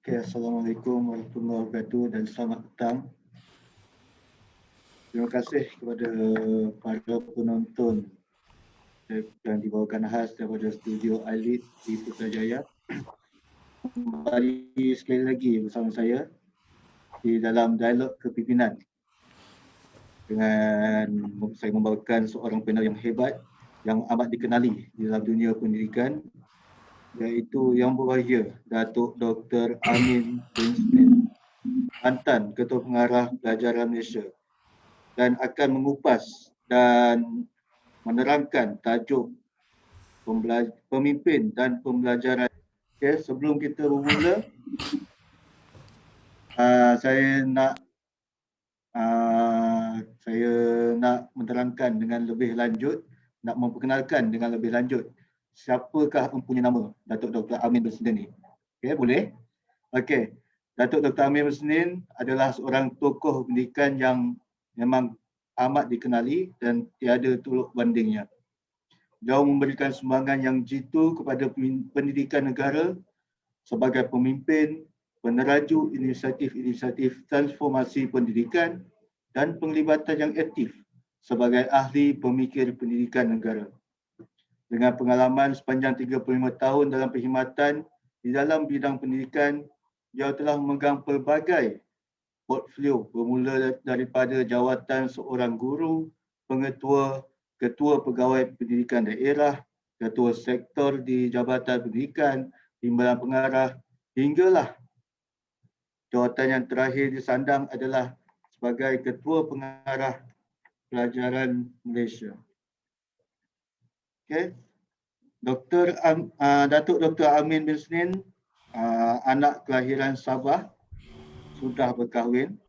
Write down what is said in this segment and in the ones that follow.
Okay, Assalamualaikum warahmatullahi wabarakatuh dan selamat petang. Terima kasih kepada para penonton yang dibawakan khas daripada studio Alit di Putrajaya. Kembali sekali lagi bersama saya di dalam dialog kepimpinan dengan saya membawakan seorang panel yang hebat yang amat dikenali di dalam dunia pendidikan, iaitu Yang Berbahagia Datuk Dr. Amin bin Smith, mantan Ketua Pengarah Pelajaran Malaysia, dan akan mengupas dan menerangkan tajuk pemimpin dan pembelajaran. Okay, sebelum kita bermula, saya nak menerangkan dengan lebih lanjut, nak memperkenalkan dengan lebih lanjut siapakah mempunyai nama Datuk Dr. Amin bin Smith ni. Okay, boleh? Okay, Datuk Dr. Amin bin Smith adalah seorang tokoh pendidikan yang memang amat dikenali dan tiada tolak bandingnya. Beliau memberikan sumbangan yang jitu kepada pendidikan negara sebagai pemimpin, peneraju inisiatif-inisiatif transformasi pendidikan dan penglibatan yang aktif sebagai ahli pemikir pendidikan negara. Dengan pengalaman sepanjang 35 tahun dalam perkhidmatan di dalam bidang pendidikan, beliau telah memegang pelbagai portfolio bermula daripada jawatan seorang guru, pengetua, ketua pegawai pendidikan daerah, ketua sektor di Jabatan Pendidikan, timbalan pengarah, hinggalah jawatan yang terakhir disandang adalah sebagai ketua pengarah pelajaran Malaysia. Okay. Datuk Dr. Amin bin Smith, anak kelahiran Sabah, sudah berkahwin.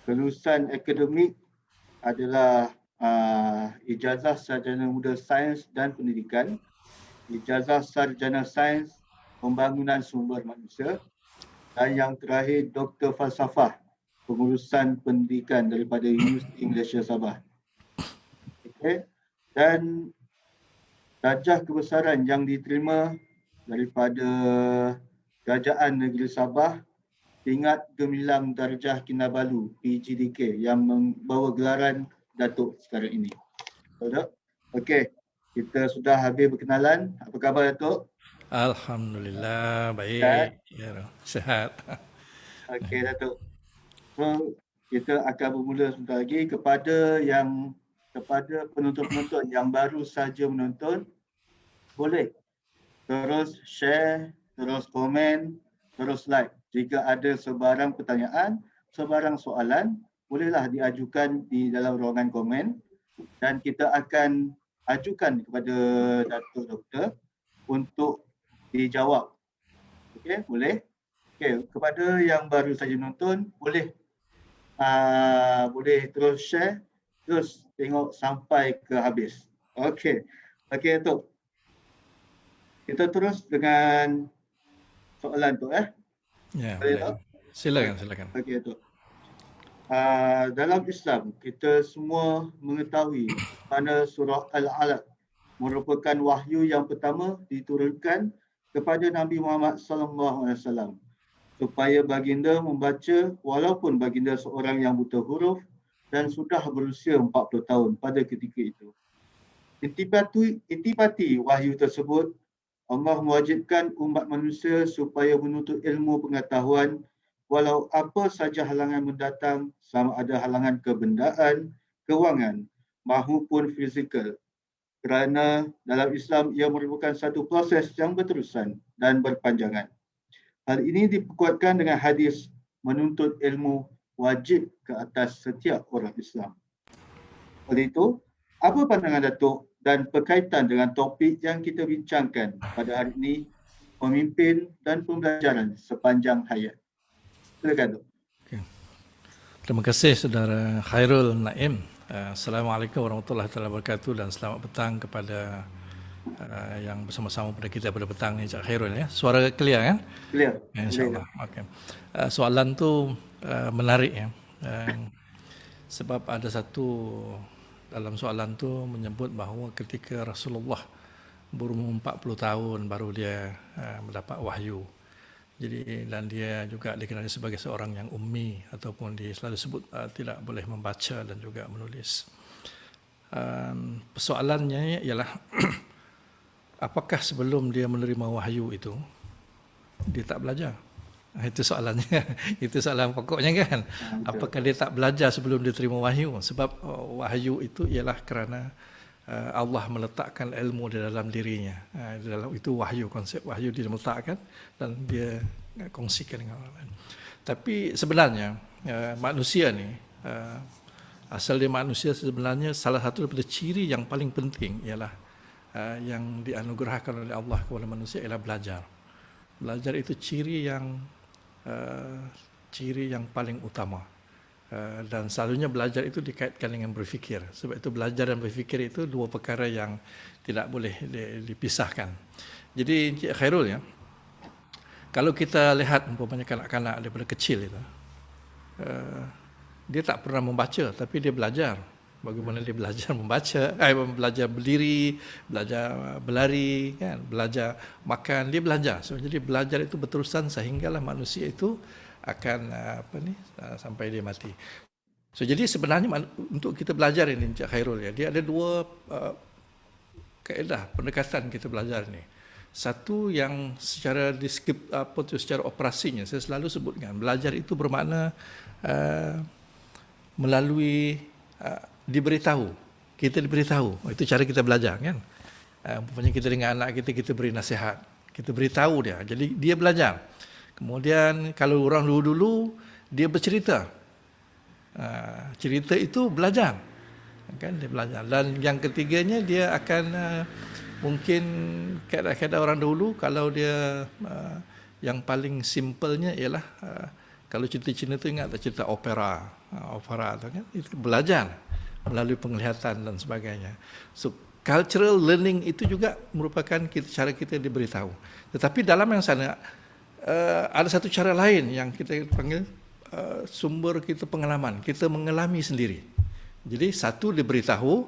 Kelulusan akademik adalah ijazah sarjana muda sains dan pendidikan, ijazah sarjana sains pembangunan sumber manusia, dan yang terakhir Doktor Falsafah pengurusan pendidikan daripada Universiti Malaysia Sabah. Okay. Dan darjah kebesaran yang diterima daripada Kerajaan Negeri Sabah tingkat gemilang darjah Kinabalu PGDK yang membawa gelaran Datuk sekarang ini. Betul? Okey, kita sudah habis berkenalan. Apa khabar Datuk? Alhamdulillah, baik. Ya, sihat. Okey Datuk. So, kita akan bermula sebentar lagi kepada penonton-penonton yang baru saja menonton, boleh terus share, terus komen, terus like. Jika ada sebarang pertanyaan, sebarang soalan, bolehlah diajukan di dalam ruangan komen dan kita akan ajukan kepada Datuk Doktor untuk dijawab. Okey, boleh? Okey, kepada yang baru saja menonton, boleh terus share, terus tengok sampai ke habis. Okey. Okey, Datuk. Kita terus dengan soalan tu Ya, boleh. Silakan. Okey tu. Dalam Islam kita semua mengetahui mana surah Al-Alaq merupakan wahyu yang pertama diturunkan kepada Nabi Muhammad sallallahu alaihi wasallam supaya baginda membaca walaupun baginda seorang yang buta huruf dan sudah berusia 40 tahun pada ketika itu. Intipati wahyu tersebut, Allah mewajibkan umat manusia supaya menuntut ilmu pengetahuan walau apa saja halangan mendatang, sama ada halangan kebendaan, kewangan maupun fizikal. Kerana dalam Islam ia merupakan satu proses yang berterusan dan berpanjangan. Hal ini diperkuatkan dengan hadis menuntut ilmu wajib ke atas setiap orang Islam. Oleh itu, apa pandangan Datuk dan berkaitan dengan topik yang kita bincangkan pada hari ini, pemimpin dan pembelajaran sepanjang hayat? Silakan, Dok. Okay. Terima kasih Saudara Khairul Naim. Assalamualaikum warahmatullahi wabarakatuh dan selamat petang kepada yang bersama-sama pada kita pada petang ni, Cak Khairul ya. Suara clear kan? Clear. InsyaAllah. Okay. Soalan tu menarik ya. Sebab ada satu dalam soalan tu menyebut bahawa ketika Rasulullah berumur 40 tahun baru dia mendapat wahyu. Jadi dan dia juga dikenali sebagai seorang yang ummi ataupun dia selalu sebut tidak boleh membaca dan juga menulis. Persoalannya ialah apakah sebelum dia menerima wahyu itu dia tak belajar? Itu soalannya. Itu soalan pokoknya kan. Apakah dia tak belajar sebelum dia terima wahyu? Sebab wahyu itu ialah kerana Allah meletakkan ilmu di dalam dirinya. Itu wahyu, konsep wahyu dia meletakkan dan dia kongsikan dengan orang lain. Tapi sebenarnya manusia ni, asal dia manusia sebenarnya salah satu daripada ciri yang paling penting ialah yang dianugerahkan oleh Allah kepada manusia ialah belajar. Belajar itu ciri yang paling utama. Dan selalunya belajar itu dikaitkan dengan berfikir. Sebab itu belajar dan berfikir itu dua perkara yang tidak boleh dipisahkan. Jadi Encik Khairul ya, kalau kita lihat umpamanya kanak-kanak daripada kecil itu, dia tak pernah membaca tapi dia belajar. Bagaimana dia belajar membaca, belajar berdiri, belajar berlari, kan, belajar makan, dia belajar. So, jadi belajar itu berterusan sehinggalah manusia itu akan sampai dia mati. So, jadi sebenarnya untuk kita belajar ini Encik Khairul ya, dia ada dua kaedah pendekatan kita belajar ni. Satu yang secara secara operasinya saya selalu sebutkan, belajar itu bermakna melalui diberitahu. Kita diberitahu. Itu cara kita belajar kan. Umpamanya kita dengan anak kita beri nasihat. Kita beritahu dia. Jadi dia belajar. Kemudian kalau orang dulu-dulu dia bercerita. Cerita itu belajar. Kan dia belajar. Dan yang ketiganya dia akan mungkin kadang-kadang orang dulu kalau dia yang paling simpelnya ialah kalau cerita Cina tu ingat tak cerita opera tu kan, itu belajar melalui penglihatan dan sebagainya. So cultural learning itu juga merupakan cara kita diberitahu. Tetapi dalam yang sana ada satu cara lain yang kita panggil sumber kita pengalaman. Kita mengalami sendiri. Jadi satu diberitahu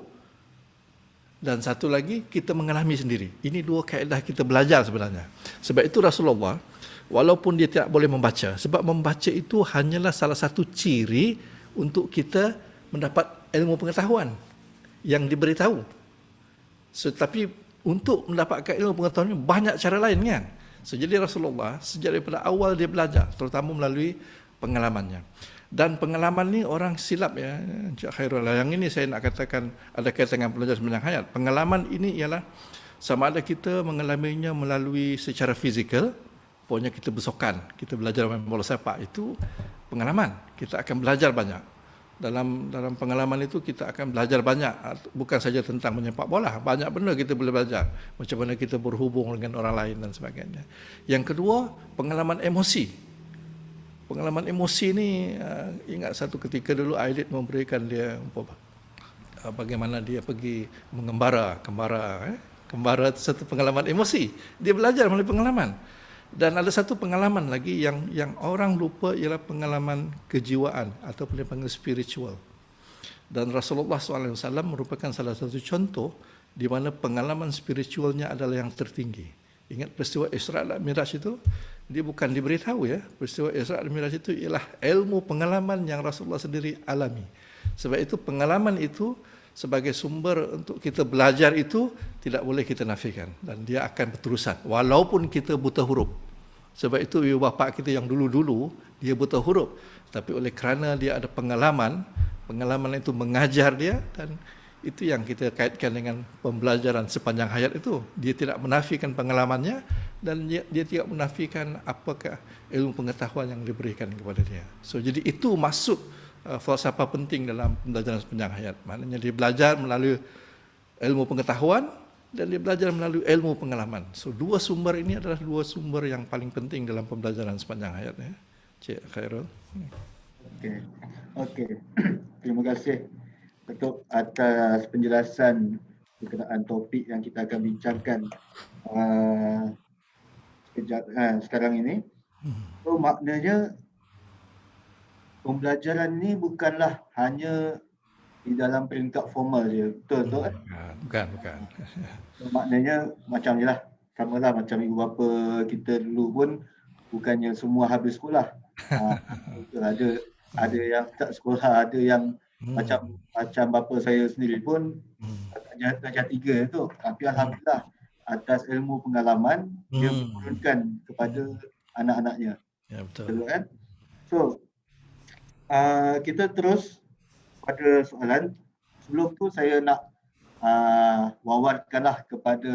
dan satu lagi kita mengalami sendiri. Ini dua kaedah kita belajar sebenarnya. Sebab itu Rasulullah walaupun dia tidak boleh membaca, sebab membaca itu hanyalah salah satu ciri untuk kita mendapat ilmu pengetahuan yang diberitahu. So, tapi untuk mendapatkan ilmu pengetahuan banyak cara lain kan. So, jadi Rasulullah sejak daripada awal dia belajar, terutama melalui pengalamannya. Dan pengalaman ni orang silap ya, Encik Khairul. Yang ini saya nak katakan ada kaitan dengan pelajaran sepanjang hayat. Pengalaman ini ialah sama ada kita mengalaminya melalui secara fizikal, pokoknya kita bersokan, kita belajar main bola sepak, itu pengalaman. Kita akan belajar banyak. Dalam pengalaman itu kita akan belajar banyak, bukan saja tentang menyepak bola, banyak benda kita boleh belajar, macam mana kita berhubung dengan orang lain dan sebagainya. Yang kedua, pengalaman emosi. Pengalaman emosi ni, ingat satu ketika dulu Aidit memberikan dia bagaimana dia pergi mengembara, kembara itu satu pengalaman emosi. Dia belajar melalui pengalaman. Dan ada satu pengalaman lagi yang orang lupa ialah pengalaman kejiwaan ataupun dipanggil spiritual. Dan Rasulullah SAW merupakan salah satu contoh di mana pengalaman spiritualnya adalah yang tertinggi. Ingat peristiwa Isra' dan Miraj itu, dia bukan diberitahu ya. Peristiwa Isra' dan Miraj itu ialah ilmu pengalaman yang Rasulullah sendiri alami. Sebab itu pengalaman itu sebagai sumber untuk kita belajar itu tidak boleh kita nafikan. Dan dia akan berterusan walaupun kita buta huruf. Sebab itu ibu bapa kita yang dulu-dulu dia buta huruf, tapi oleh kerana dia ada pengalaman itu mengajar dia, dan itu yang kita kaitkan dengan pembelajaran sepanjang hayat itu. Dia tidak menafikan pengalamannya dan dia tidak menafikan apakah ilmu pengetahuan yang diberikan kepada dia. So jadi itu masuk falsafah penting dalam pembelajaran sepanjang hayat. Maknanya dia belajar melalui ilmu pengetahuan dan dia belajar melalui ilmu pengalaman. So dua sumber ini adalah dua sumber yang paling penting dalam pembelajaran sepanjang hayat ya. Cik Khairul. Okey. Terima kasih Datuk atas penjelasan berkenaan topik yang kita akan bincangkan sekarang ini. So maknanya pembelajaran ni bukanlah hanya di dalam peringkat formal je, betul kan? Bukan. Maknanya macam je lah, samalah macam ibu bapa kita dulu pun bukannya semua habis sekolah. Betul, ada yang tak sekolah, ada yang macam bapa saya sendiri pun darjah 3 tu, tapi alhamdulillah atas ilmu pengalaman dia menurunkan kepada anak-anaknya. Ya, betul. Betul kan? So kita terus pada soalan. Sebelum tu saya nak wawarkanlah kepada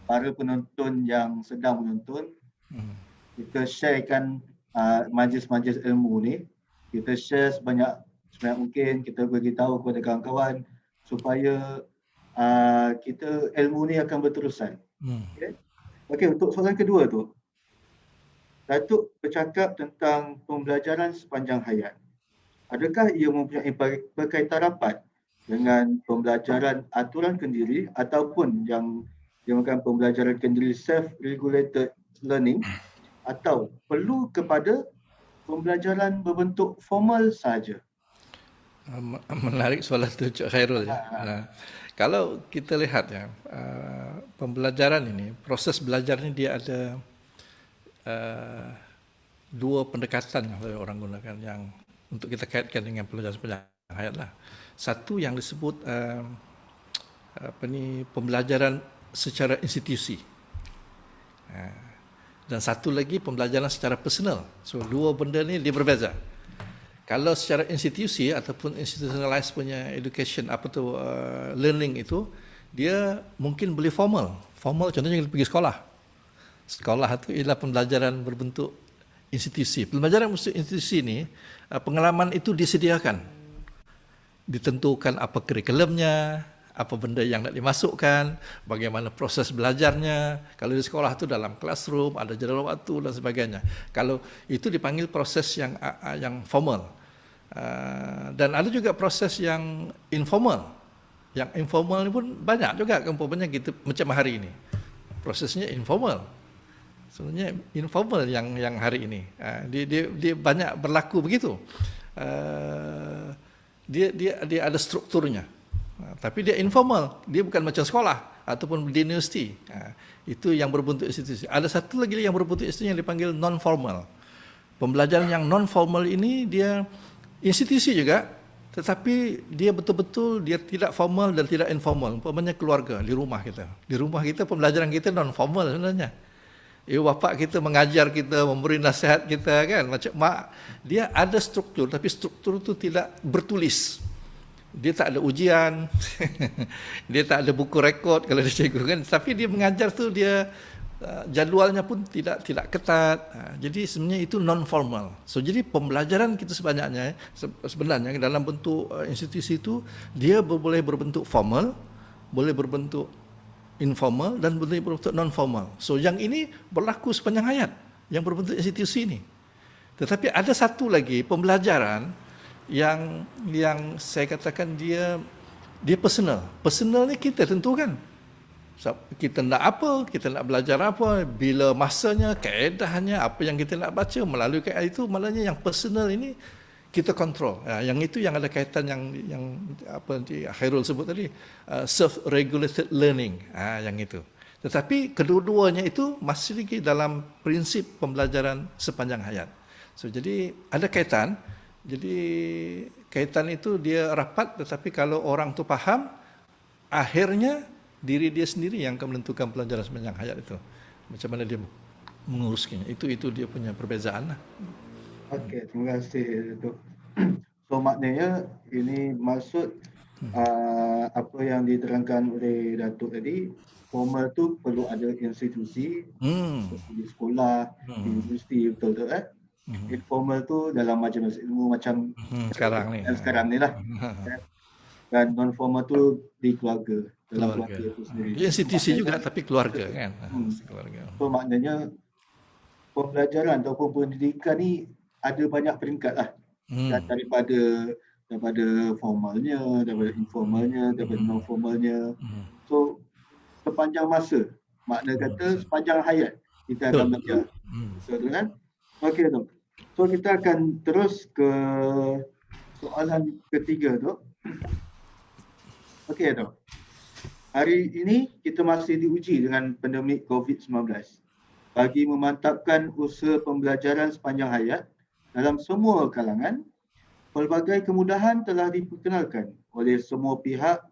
para penonton yang sedang menonton. Kita sharekan majlis-majlis ilmu ni. Kita share sebanyak mungkin, kita beritahu kepada kawan-kawan supaya kita ilmu ni akan berterusan. Okay, untuk soalan kedua tu, Datuk bercakap tentang pembelajaran sepanjang hayat. Adakah ia mempunyai berkaitan rapat dengan pembelajaran aturan kendiri ataupun yang dinamakan pembelajaran kendiri self-regulated learning, atau perlu kepada pembelajaran berbentuk formal sahaja? Menarik soalan tu Cik Khairul ya. Kalau kita lihat ya, pembelajaran ini, proses belajar ini dia ada dua pendekatan yang orang gunakan yang untuk kita kaitkan dengan pembelajaran sepanjang hayat lah. Satu yang disebut pembelajaran secara institusi. Dan satu lagi pembelajaran secara personal. So dua benda ni dia berbeza. Kalau secara institusi ataupun institutionalized punya education learning itu, dia mungkin boleh formal. Formal contohnya kita pergi sekolah. Sekolah itu ialah pembelajaran berbentuk institusi. Pembelajaran institusi ni pengalaman itu disediakan. Ditentukan apa kurikulumnya, apa benda yang nak dimasukkan, bagaimana proses belajarnya. Kalau di sekolah itu dalam classroom, ada jadual waktu dan sebagainya. Kalau itu dipanggil proses yang formal. Dan ada juga proses yang informal. Yang informal ni pun banyak juga umpamanya gitu, macam hari ini. Prosesnya informal. Sebenarnya informal yang hari ini. Dia banyak berlaku begitu. Dia ada strukturnya. Tapi dia informal, dia bukan macam sekolah ataupun di universiti. Itu yang berbentuk institusi. Ada satu lagi yang berbentuk institusi yang dipanggil non-formal. Pembelajaran yang non-formal ini dia institusi juga, tetapi dia betul-betul dia tidak formal dan tidak informal. Umpamanya keluarga, di rumah kita. Di rumah kita pembelajaran kita non-formal sebenarnya. Ibu bapa kita mengajar kita, memberi nasihat kita kan, macam mak, dia ada struktur, tapi struktur itu tidak bertulis. Dia tak ada ujian, dia tak ada buku rekod kalau dia cikgu kan, tapi dia mengajar tu dia jadualnya pun tidak ketat. Jadi sebenarnya itu non formal. So jadi pembelajaran kita sebenarnya dalam bentuk institusi itu dia boleh berbentuk formal, boleh berbentuk informal dan boleh berbentuk non formal. So yang ini berlaku sepanjang hayat yang berbentuk institusi ini. Tetapi ada satu lagi pembelajaran yang saya katakan dia personal. Personal ni kita tentukan. Kita nak apa, kita nak belajar apa, bila masanya, kaedahnya, apa yang kita nak baca melalui kaedah itu, malahnya yang personal ini kita kontrol. Yang itu yang ada kaitan yang apa nanti Khairul sebut tadi, self-regulated learning. Yang itu. Tetapi kedua-duanya itu masih lagi dalam prinsip pembelajaran sepanjang hayat. So jadi ada kaitan. Jadi kaitan itu dia rapat, tetapi kalau orang tu faham, akhirnya diri dia sendiri yang akan menentukan pelajaran sepanjang hayat itu. Macam mana dia menguruskannya. Itu dia punya perbezaan lah. Okey, terima kasih Datuk. So maknanya ini maksud apa yang diterangkan oleh Datuk tadi, formal tu perlu ada institusi, di sekolah, di universiti, betul-betul kan? Informal tu dalam majlis ilmu macam sekarang ni lah. Dan non formal tu di keluarga, dalam keluarga itu sendiri. Dia institusi juga tapi keluarga kan. Keluarga. So maknanya pembelajaran ataupun pendidikan ni ada banyak peringkat lah. Daripada formalnya, daripada informalnya, daripada non formalnya. So sepanjang masa, makna kata sepanjang hayat kita akan belajar. Betul kan? Okey tu. So kita akan terus ke soalan ketiga tu. Okey tu. Hari ini kita masih diuji dengan pandemik COVID-19. bagi memantapkan usaha pembelajaran sepanjang hayat dalam semua kalangan. Pelbagai kemudahan telah diperkenalkan oleh semua pihak,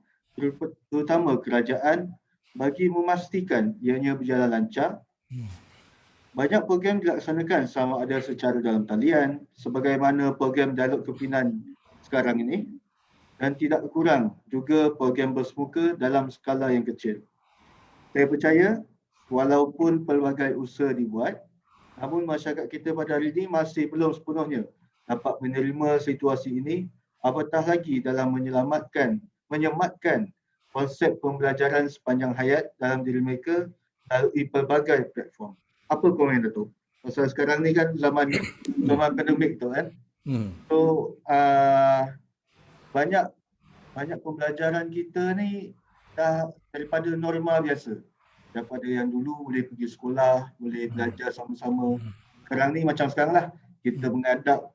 terutama kerajaan, bagi memastikan ianya berjalan lancar. Banyak program dilaksanakan sama ada secara dalam talian, sebagaimana program dialog kepimpinan sekarang ini, dan tidak kurang juga program bersemuka dalam skala yang kecil. Saya percaya, walaupun pelbagai usaha dibuat, namun masyarakat kita pada hari ini masih belum sepenuhnya dapat menerima situasi ini, apatah lagi dalam menyematkan konsep pembelajaran sepanjang hayat dalam diri mereka melalui pelbagai platform. Apa komen Datuk? Pasal sekarang ni kan zaman pandemik tu kan. So banyak pembelajaran kita ni dah daripada norma biasa. Daripada yang dulu boleh pergi sekolah, boleh belajar sama-sama. Sekarang ni macam sekarang lah. Kita mengadap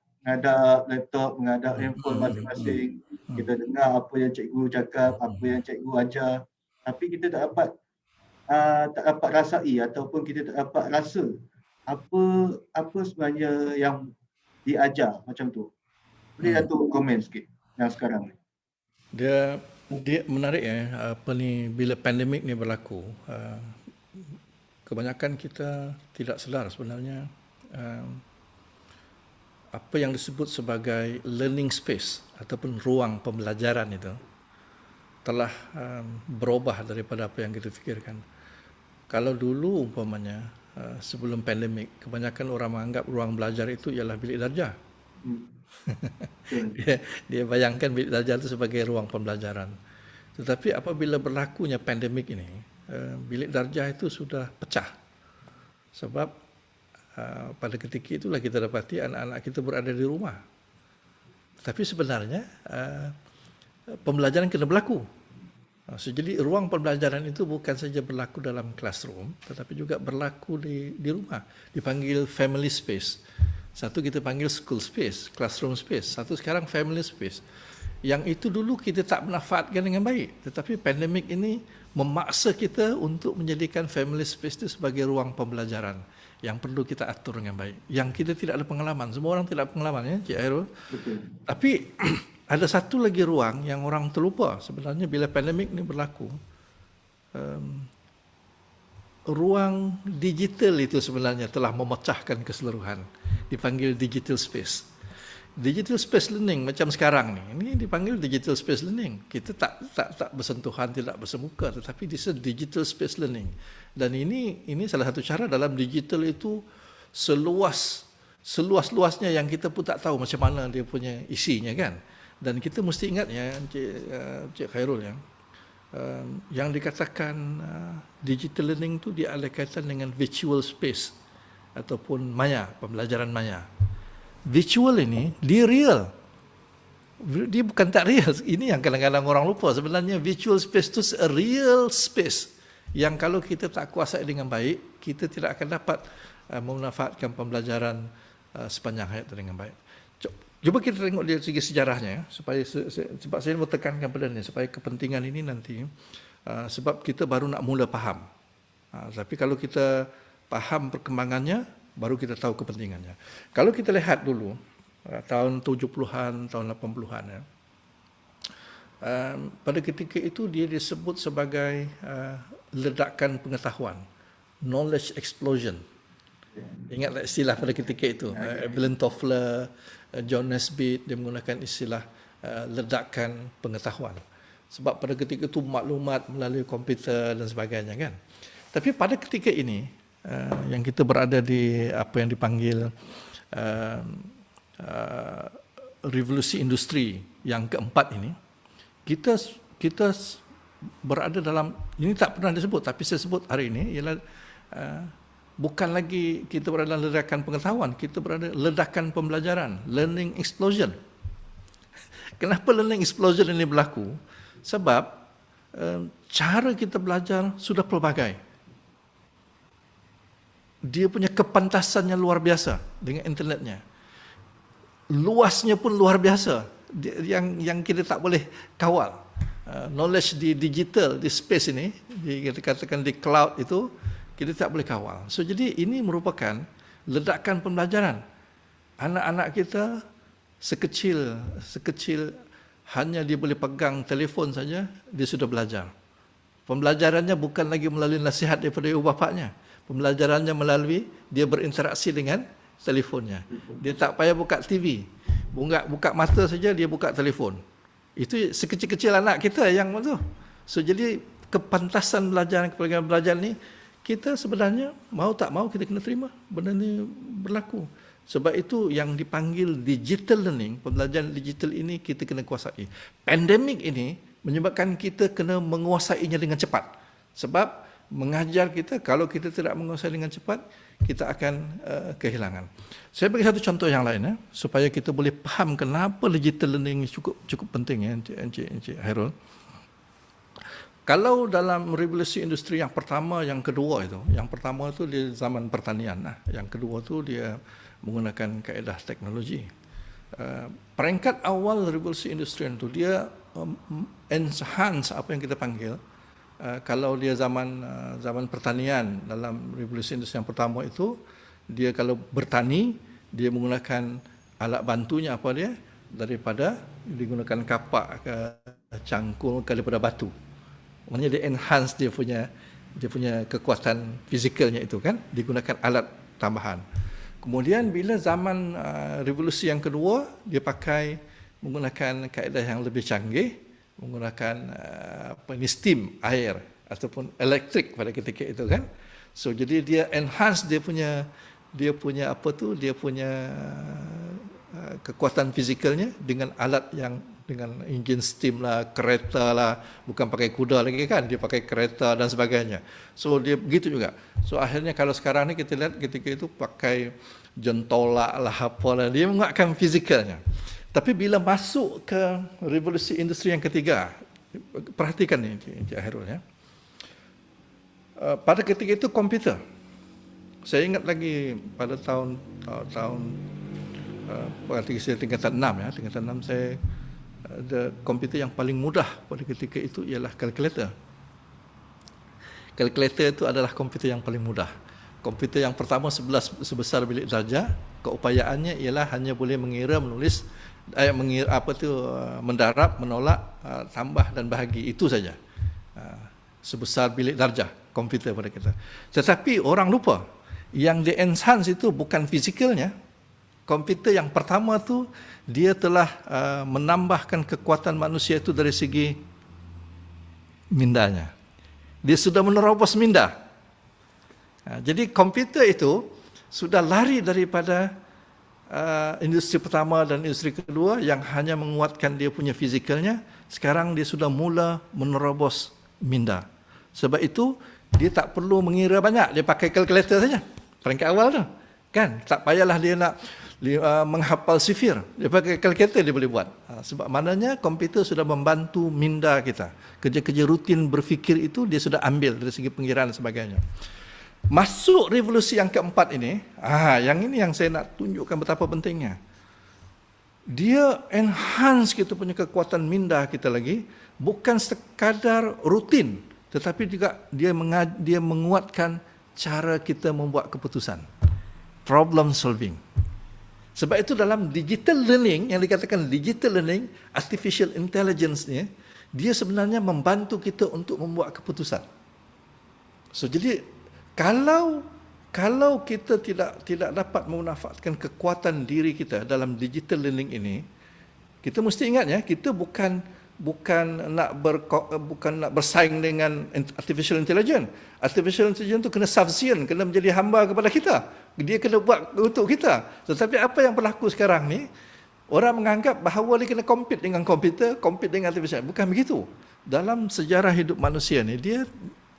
laptop, mengadap handphone masing-masing. Kita dengar apa yang cikgu cakap, apa yang cikgu ajar. Tapi kita tak dapat rasai ataupun kita tak dapat rasa apa sebenarnya yang diajar macam tu. Boleh Datuk komen sikit yang sekarang ni? Dia menarik bila pandemik ni berlaku, kebanyakan kita tidak sedar sebenarnya apa yang disebut sebagai learning space ataupun ruang pembelajaran itu telah berubah daripada apa yang kita fikirkan. Kalau dulu umpamanya sebelum pandemik, kebanyakan orang menganggap ruang belajar itu ialah bilik darjah. Dia bayangkan bilik darjah itu sebagai ruang pembelajaran. Tetapi apabila berlakunya pandemik ini, bilik darjah itu sudah pecah. Sebab pada ketika itulah kita dapati anak-anak kita berada di rumah. Tapi sebenarnya pembelajaran kena berlaku. Jadi ruang pembelajaran itu bukan saja berlaku dalam classroom, tetapi juga berlaku di rumah. Dipanggil family space. Satu kita panggil school space, classroom space. Satu sekarang family space. Yang itu dulu kita tak manfaatkan dengan baik. Tetapi pandemik ini memaksa kita untuk menjadikan family space itu sebagai ruang pembelajaran yang perlu kita atur dengan baik. Yang kita tidak ada pengalaman. Semua orang tidak ada pengalaman, ya, Cik Hairul. Tapi ada satu lagi ruang yang orang terlupa sebenarnya bila pandemik ini berlaku. Ruang digital itu sebenarnya telah memecahkan keseluruhan. Dipanggil digital space. Digital space learning macam sekarang ni, ini dipanggil digital space learning. Kita tak bersentuhan, tidak bersemuka, tetapi this is digital space learning. Dan ini salah satu cara dalam digital itu seluas-luasnya yang kita pun tak tahu macam mana dia punya isinya kan. Dan kita mesti ingat ya, Cik Khairul ya, yang dikatakan digital learning itu dia ada kaitan dengan virtual space ataupun maya, pembelajaran maya. Virtual ini dia real, dia bukan tak real. Ini yang kadang-kadang orang lupa. Sebenarnya virtual space itu a real space yang kalau kita tak kuasai dengan baik, kita tidak akan dapat memanfaatkan pembelajaran sepanjang hayat dengan baik. Cuba kita tengok dari segi sejarahnya ya, sebab saya mau tekankan pada ini supaya kepentingan ini nanti sebab kita baru nak mula faham. Tapi kalau kita faham perkembangannya, baru kita tahu kepentingannya. Kalau kita lihat dulu tahun 70-an, tahun 80-an ya, pada ketika itu dia disebut sebagai ledakan pengetahuan, knowledge explosion. Ingatlah istilah pada ketika itu. Evelyn Toffler, John Nesbitt, dia menggunakan istilah ledakan pengetahuan. Sebab pada ketika itu maklumat melalui komputer dan sebagainya kan. Tapi pada ketika ini, yang kita berada di apa yang dipanggil revolusi industri yang keempat ini, kita berada dalam, ini tak pernah disebut, tapi saya sebut hari ini, ialah bukan lagi kita berada dalam ledakan pengetahuan, kita berada ledakan pembelajaran, learning explosion. Kenapa learning explosion ini berlaku? Sebab cara kita belajar sudah pelbagai. Dia punya kepantasannya luar biasa dengan internetnya. Luasnya pun luar biasa, yang kita tak boleh kawal. Knowledge di digital, di space ini, kita katakan di cloud itu, kita tak boleh kawal. So jadi ini merupakan ledakan pembelajaran. Anak-anak kita sekecil hanya dia boleh pegang telefon saja, dia sudah belajar. Pembelajarannya bukan lagi melalui nasihat daripada ibu bapaknya. Pembelajarannya melalui dia berinteraksi dengan telefonnya. Dia tak payah buka TV. Buka mata saja dia buka telefon. Itu sekecil-kecil anak kita yang tu. So jadi kepantasan belajar ni kita sebenarnya mau tak mau kita kena terima benda ni berlaku. Sebab itu yang dipanggil digital learning, pembelajaran digital ini kita kena kuasai. Pandemik ini menyebabkan kita kena menguasainya dengan cepat. Sebab mengajar kita, kalau kita tidak menguasai dengan cepat, kita akan kehilangan. Saya bagi satu contoh yang lain supaya kita boleh faham kenapa digital learning cukup penting Encik Hairul. Kalau dalam revolusi industri yang pertama, yang kedua itu, yang pertama itu di zaman pertanian, yang kedua itu dia menggunakan kaedah teknologi. Peringkat awal revolusi industri itu dia enhance apa yang kita panggil, kalau dia zaman pertanian dalam revolusi industri yang pertama itu, dia kalau bertani dia menggunakan alat bantunya apa dia, daripada digunakan kapak ke cangkul ke daripada batu. Maknanya dia enhance dia punya kekuatan fizikalnya itu kan, digunakan alat tambahan. Kemudian bila zaman revolusi yang kedua, dia pakai menggunakan kaedah yang lebih canggih, menggunakan steam, air ataupun elektrik pada ketika itu kan. So jadi dia enhance dia punya kekuatan fizikalnya dengan alat yang dengan enjin steam lah, kereta lah, bukan pakai kuda lagi kan, dia pakai kereta dan sebagainya. So dia begitu juga. So akhirnya kalau sekarang ni kita lihat ketika itu pakai jentolak lah, apalah, dia menguatkan fizikalnya. Tapi bila masuk ke revolusi industri yang ketiga, perhatikan ni Encik Hairul ya. Pada ketika itu komputer. Saya ingat lagi pada tahun ketika saya tingkatan 6 ya, tingkatan 6 saya ada komputer yang paling mudah pada ketika itu ialah kalkulator. Kalkulator itu adalah komputer yang paling mudah. Komputer yang pertama sebesar bilik darjah, keupayaannya ialah hanya boleh mengira, menulis, mendarab, menolak, tambah dan bahagi, itu saja. Sebesar bilik darjah komputer pada kita. Tetapi orang lupa yang di-enhance itu bukan fizikalnya. Komputer yang pertama tu dia telah menambahkan kekuatan manusia itu dari segi mindanya. Dia sudah menerobos minda. Jadi komputer itu sudah lari daripada industri pertama dan industri kedua yang hanya menguatkan dia punya fizikalnya. Sekarang dia sudah mula menerobos minda. Sebab itu dia tak perlu mengira banyak, dia pakai kalkulator saja. Peringkat awal tu kan, tak payahlah dia nak menghafal sifir, dia pakai kalkulator dia boleh buat. Sebab maknanya komputer sudah membantu minda kita. Kerja-kerja rutin berfikir itu dia sudah ambil dari segi pengiraan dan sebagainya. Masuk revolusi yang keempat ini, yang ini yang saya nak tunjukkan betapa pentingnya. Dia enhance kita punya kekuatan minda kita lagi, bukan sekadar rutin, tetapi juga dia menguatkan cara kita membuat keputusan. Problem solving. Sebab itu dalam digital learning, yang dikatakan digital learning, artificial intelligence ni, dia sebenarnya membantu kita untuk membuat keputusan. So jadi kalau kita tidak dapat memanfaatkan kekuatan diri kita dalam digital learning ini, kita mesti ingat ya, kita bukan nak bersaing dengan artificial intelligence. Artificial intelligence itu kena subservient, kena menjadi hamba kepada kita. Dia kena buat untuk kita. Tetapi apa yang berlaku sekarang ni, orang menganggap bahawa dia kena compete dengan komputer, compete dengan artificial. Bukan begitu. Dalam sejarah hidup manusia ni,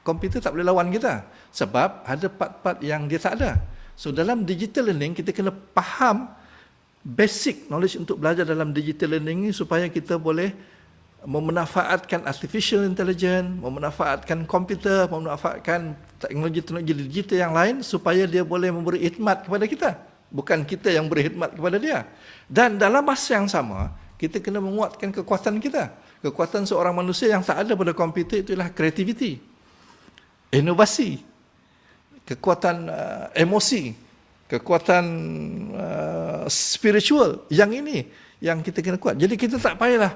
komputer tak boleh lawan kita. Sebab ada part-part yang dia tak ada. So dalam digital learning, kita kena faham basic knowledge untuk belajar dalam digital learning ni supaya kita boleh memanfaatkan artificial intelligence, memanfaatkan komputer, memanfaatkan teknologi-teknologi digital yang lain supaya dia boleh memberi khidmat kepada kita. Bukan kita yang beri khidmat kepada dia. Dan dalam masa yang sama, kita kena menguatkan kekuatan kita. Kekuatan seorang manusia yang tak ada pada komputer itulah kreativiti, inovasi. kekuatan emosi, kekuatan spiritual. Yang ini yang kita kena kuat. Jadi kita tak payahlah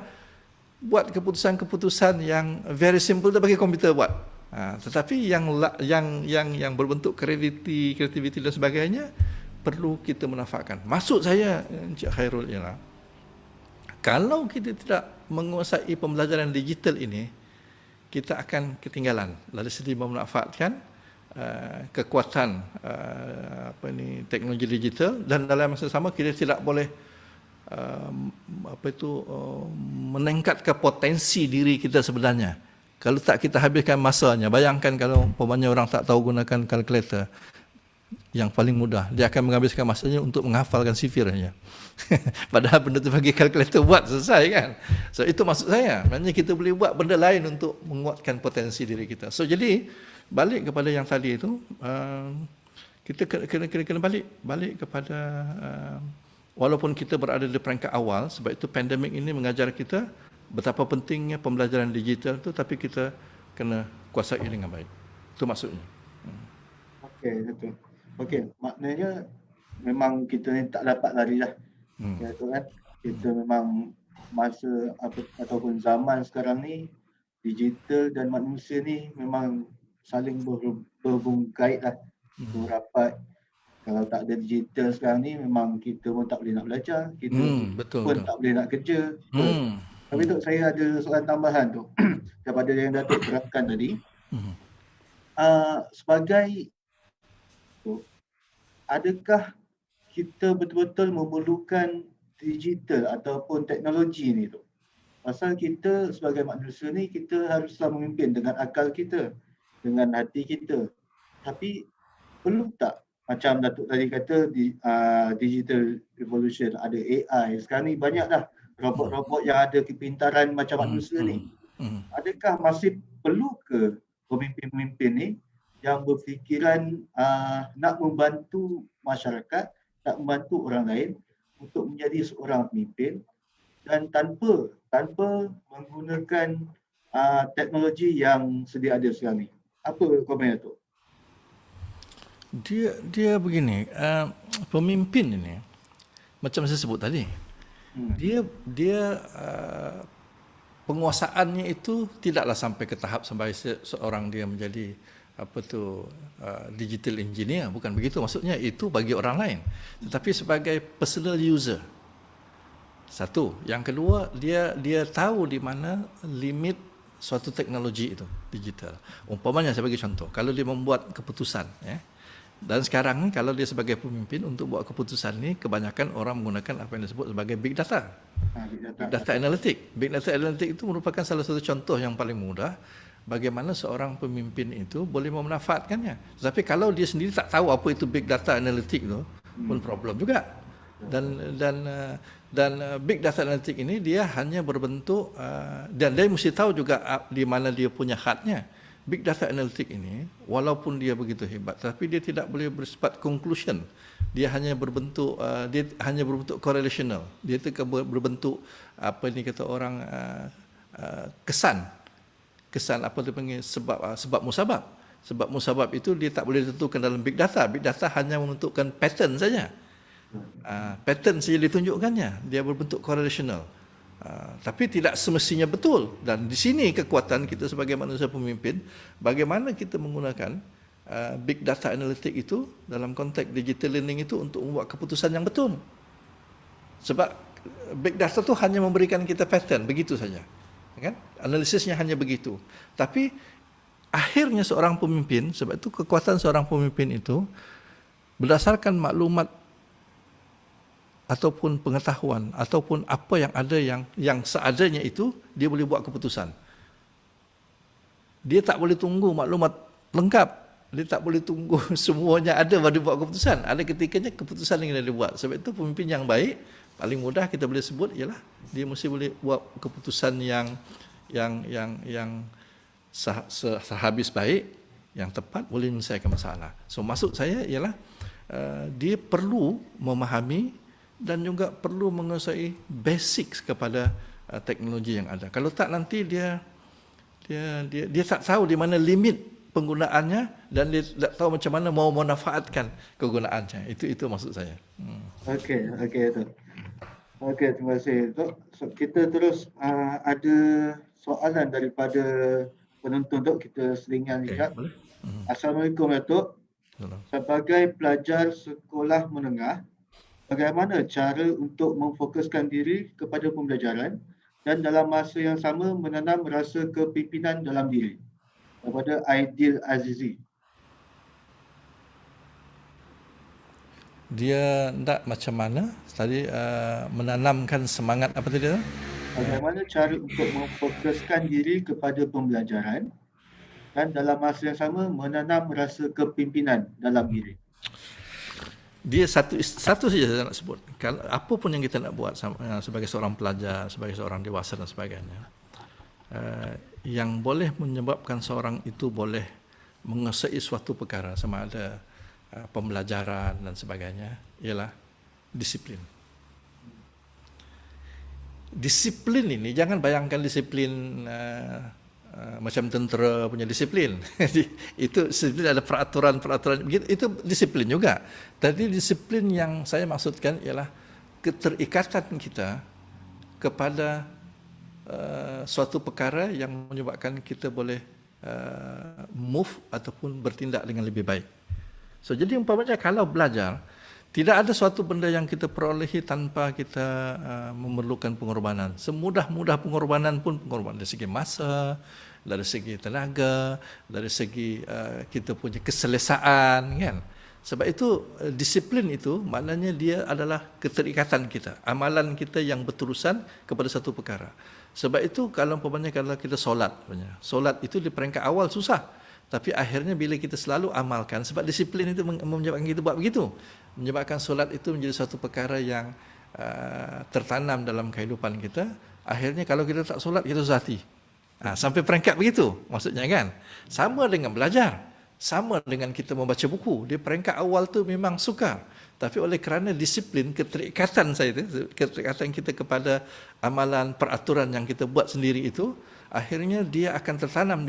buat keputusan-keputusan yang very simple dah bagi komputer buat. Tetapi yang berbentuk kreativiti dan sebagainya perlu kita manfaatkan. Maksud saya, Encik Khairul, ialah kalau kita tidak menguasai pembelajaran digital ini, kita akan ketinggalan dari segi memanfaatkan kekuatan teknologi digital, dan dalam masa sama kita tidak boleh meningkatkan potensi diri kita sebenarnya. Kalau tak kita habiskan masanya, bayangkan kalau umpamanya orang tak tahu gunakan kalkulator, yang paling mudah, dia akan menghabiskan masanya untuk menghafalkan sifir saja. Padahal benda tu bagi kalkulator buat selesai kan. So itu maksud saya. Maknanya kita boleh buat benda lain untuk menguatkan potensi diri kita. So jadi balik kepada yang tadi itu, kita kena balik kepada walaupun kita berada di peringkat awal, sebab itu pandemik ini mengajar kita betapa pentingnya pembelajaran digital itu, tapi kita kena kuasai dengan baik. Itu maksudnya. Okey, betul. Okey, maknanya memang kita ni tak dapat lari lah. Ya, tu kan. Kita memang masa ataupun zaman sekarang ni, digital dan manusia ni memang saling berhubung kait lah. Rapat. Kalau tak ada digital sekarang ni, memang kita pun tak boleh nak belajar, kita pun tak boleh nak kerja. Tapi Tok, saya ada soalan tambahan tu daripada yang Datuk terangkan tadi. Sebagai adakah kita betul-betul memerlukan digital ataupun teknologi ni tu? Pasal kita sebagai manusia ni, kita haruslah memimpin dengan akal kita, dengan hati kita. Tapi perlu tak, macam Datuk tadi kata, digital revolution, ada AI, sekarang ni banyak dah robot-robot yang ada kepintaran macam manusia ni. Adakah masih perlu ke pemimpin-pemimpin ni yang berfikiran nak membantu masyarakat, nak membantu orang lain untuk menjadi seorang pemimpin, dan tanpa menggunakan teknologi yang sedia ada sekarang ni? Apa komen tu? Dia begini, pemimpin ini macam saya sebut tadi, dia penguasaannya itu tidaklah sampai ke tahap sampai seorang dia menjadi digital engineer, bukan begitu maksudnya. Itu bagi orang lain, tetapi sebagai personal user. Satu, yang kedua, dia tahu di mana limit suatu teknologi itu digital. Umpamanya saya bagi contoh, kalau dia membuat keputusan, dan sekarang ni kalau dia sebagai pemimpin untuk buat keputusan ni, kebanyakan orang menggunakan apa yang disebut sebagai big data. Big data analytic. Big data analytic itu merupakan salah satu contoh yang paling mudah bagaimana seorang pemimpin itu boleh memanfaatkannya. Tetapi kalau dia sendiri tak tahu apa itu big data analytic itu, pun problem juga. Dan big data analytic ini dia hanya berbentuk dan dia mesti tahu juga di mana dia punya hadnya. Big data analytic ini walaupun dia begitu hebat, tapi dia tidak boleh bersifat conclusion. Dia hanya berbentuk correlational. Dia itu berbentuk apa ni kata orang kesan apa dia panggil sebab musabab. Sebab musabab itu dia tak boleh tentukan dalam big data. Big data hanya menentukan pattern saja. Pattern saja ditunjukkannya. Dia berbentuk correlational. Tapi tidak semestinya betul. Dan di sini kekuatan kita sebagai manusia pemimpin, bagaimana kita menggunakan big data analytic itu dalam konteks digital learning itu untuk membuat keputusan yang betul. Sebab big data itu hanya memberikan kita pattern, begitu saja. Kan? Analisisnya hanya begitu. Tapi akhirnya seorang pemimpin, sebab itu kekuatan seorang pemimpin itu berdasarkan maklumat ataupun pengetahuan ataupun apa yang ada yang seadanya itu, dia boleh buat keputusan. Dia tak boleh tunggu maklumat lengkap. Dia tak boleh tunggu semuanya ada baru buat keputusan. Ada ketikanya keputusan yang dia buat. Sebab itu pemimpin yang baik, paling mudah kita boleh sebut ialah dia mesti boleh buat keputusan yang sehabis baik, yang tepat, boleh menyelesaikan masalah. So maksud saya ialah dia perlu memahami dan juga perlu menguasai basics kepada teknologi yang ada. Kalau tak, nanti dia tak tahu di mana limit penggunaannya dan dia tak tahu macam mana mau memanfaatkan kegunaannya. Itu maksud saya. Okey, tu. Okey, terima kasih. So, kita terus ada soalan daripada penonton Tok, kita selingan Okey, sekejap. boleh? Assalamualaikum Datuk. Sebagai pelajar sekolah menengah, bagaimana cara untuk memfokuskan diri kepada pembelajaran dan dalam masa yang sama menanam rasa kepimpinan dalam diri? Daripada Aidil Azizi. Dia tak macam mana tadi menanamkan semangat apa tadi tu? Bagaimana cara untuk memfokuskan diri kepada pembelajaran dan dalam masa yang sama menanam rasa kepimpinan dalam diri? Dia satu saja saya nak sebut. Kalau apa pun yang kita nak buat sebagai seorang pelajar, sebagai seorang dewasa dan sebagainya, yang boleh menyebabkan seorang itu boleh menguasai suatu perkara sama ada pembelajaran dan sebagainya ialah disiplin. Disiplin ini jangan bayangkan disiplin macam tentera punya disiplin. Itu disiplin ada peraturan-peraturan begitu, itu disiplin juga. Tadi disiplin yang saya maksudkan ialah keterikatan kita kepada suatu perkara yang menyebabkan kita boleh move ataupun bertindak dengan lebih baik. So, jadi umpamanya kalau belajar, tidak ada suatu benda yang kita perolehi tanpa kita memerlukan pengorbanan. Semudah-mudah pengorbanan pun pengorbanan dari segi masa, dari segi tenaga, dari segi kita punya keselesaan, kan? Sebab itu disiplin itu maknanya dia adalah keterikatan kita, amalan kita yang berterusan kepada satu perkara. Sebab itu kalau umpamanya kalau kita solat itu di peringkat awal susah, tapi akhirnya bila kita selalu amalkan, sebab disiplin itu menyebabkan kita buat begitu, menyebabkan solat itu menjadi satu perkara yang tertanam dalam kehidupan kita. Akhirnya kalau kita tak solat kita susah hati. Sampai peringkat begitu maksudnya, kan? Sama dengan belajar. Sama dengan kita membaca buku, di peringkat awal tu memang sukar, tapi oleh kerana disiplin, keterikatan keterikatan kita kepada amalan peraturan yang kita buat sendiri itu, akhirnya dia akan tertanam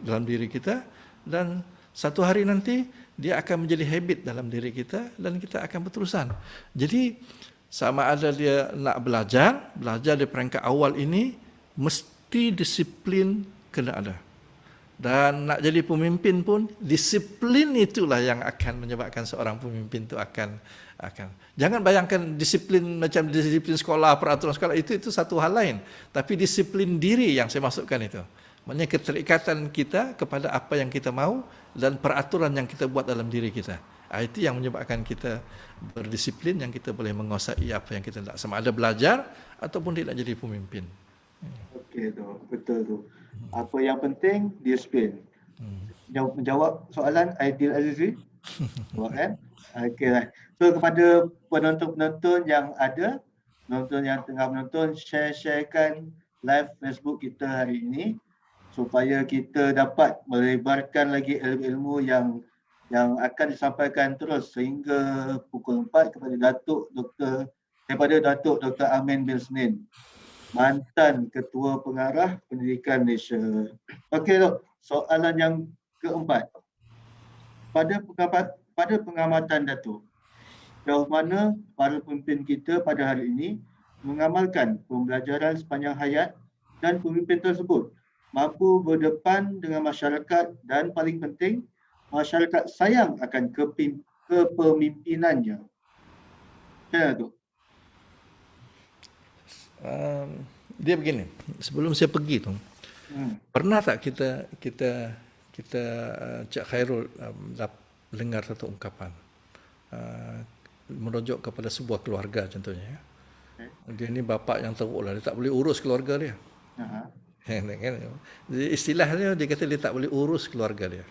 dalam diri kita dan satu hari nanti dia akan menjadi habit dalam diri kita dan kita akan berterusan. Jadi sama ada dia nak belajar di peringkat awal ini mesti disiplin kena ada. Dan nak jadi pemimpin pun disiplin itulah yang akan menyebabkan seorang pemimpin itu akan jangan bayangkan disiplin macam disiplin sekolah, peraturan sekolah itu satu hal lain, tapi disiplin diri yang saya masukkan itu. Maknanya keterikatan kita kepada apa yang kita mahu dan peraturan yang kita buat dalam diri kita. Itu yang menyebabkan kita berdisiplin, yang kita boleh menguasai apa yang kita nak, sama ada belajar ataupun tidak jadi pemimpin. Okey tu, betul tu. Apa yang penting disiplin. Menjawab soalan Aidil Azizi. Buat kan? Okeylah. So kepada penonton-penonton yang ada, penonton yang tengah menonton, sharekan live Facebook kita hari ini supaya kita dapat melebarkan lagi ilmu-ilmu yang akan disampaikan terus sehingga pukul 4 kepada Datuk Dr. Amin bin Senin, mantan Ketua Pengarah Pendidikan Malaysia. Okey, Dok. Soalan yang keempat. Pada pengamatan Datuk, sejauh mana para pemimpin kita pada hari ini mengamalkan pembelajaran sepanjang hayat dan pemimpin tersebut mampu berdepan dengan masyarakat dan paling penting, masyarakat sayang akan kepemimpinannya. Macam mana, Dok? Dia begini, sebelum saya pergi tu, pernah tak kita Cik Khairul dengar satu ungkapan merujuk kepada sebuah keluarga contohnya. Dia ni bapa yang teruk lah, dia tak boleh urus keluarga dia. Jadi istilahnya dia kata dia tak boleh urus keluarga dia.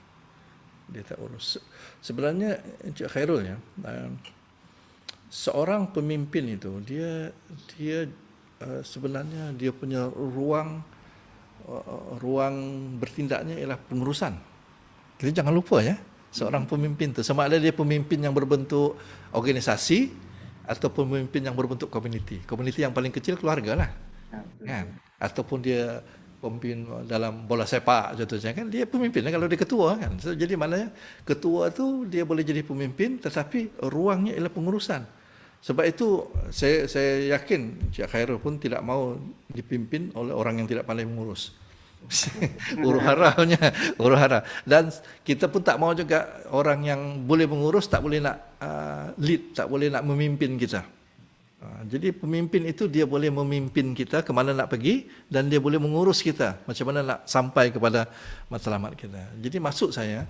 Dia tak urus. Sebenarnya Cik Khairul ya, seorang pemimpin itu dia sebenarnya dia punya ruang bertindaknya ialah pengurusan. Kita jangan lupa ya, seorang pemimpin itu sama ada dia pemimpin yang berbentuk organisasi atau pemimpin yang berbentuk komuniti. Komuniti yang paling kecil keluarga lah, kan? Ataupun dia pemimpin dalam bola sepak contohnya kan, dia pemimpin kalau dia ketua kan. So, jadi maknanya ketua tu dia boleh jadi pemimpin tetapi ruangnya ialah pengurusan. Sebab itu saya yakin Cik Khairul pun tidak mau dipimpin oleh orang yang tidak pandai mengurus. Huru-hara. Dan kita pun tak mau juga orang yang boleh mengurus tak boleh nak lead, tak boleh nak memimpin kita. Jadi pemimpin itu dia boleh memimpin kita ke mana nak pergi dan dia boleh mengurus kita macam mana nak sampai kepada matlamat kita. Jadi maksud saya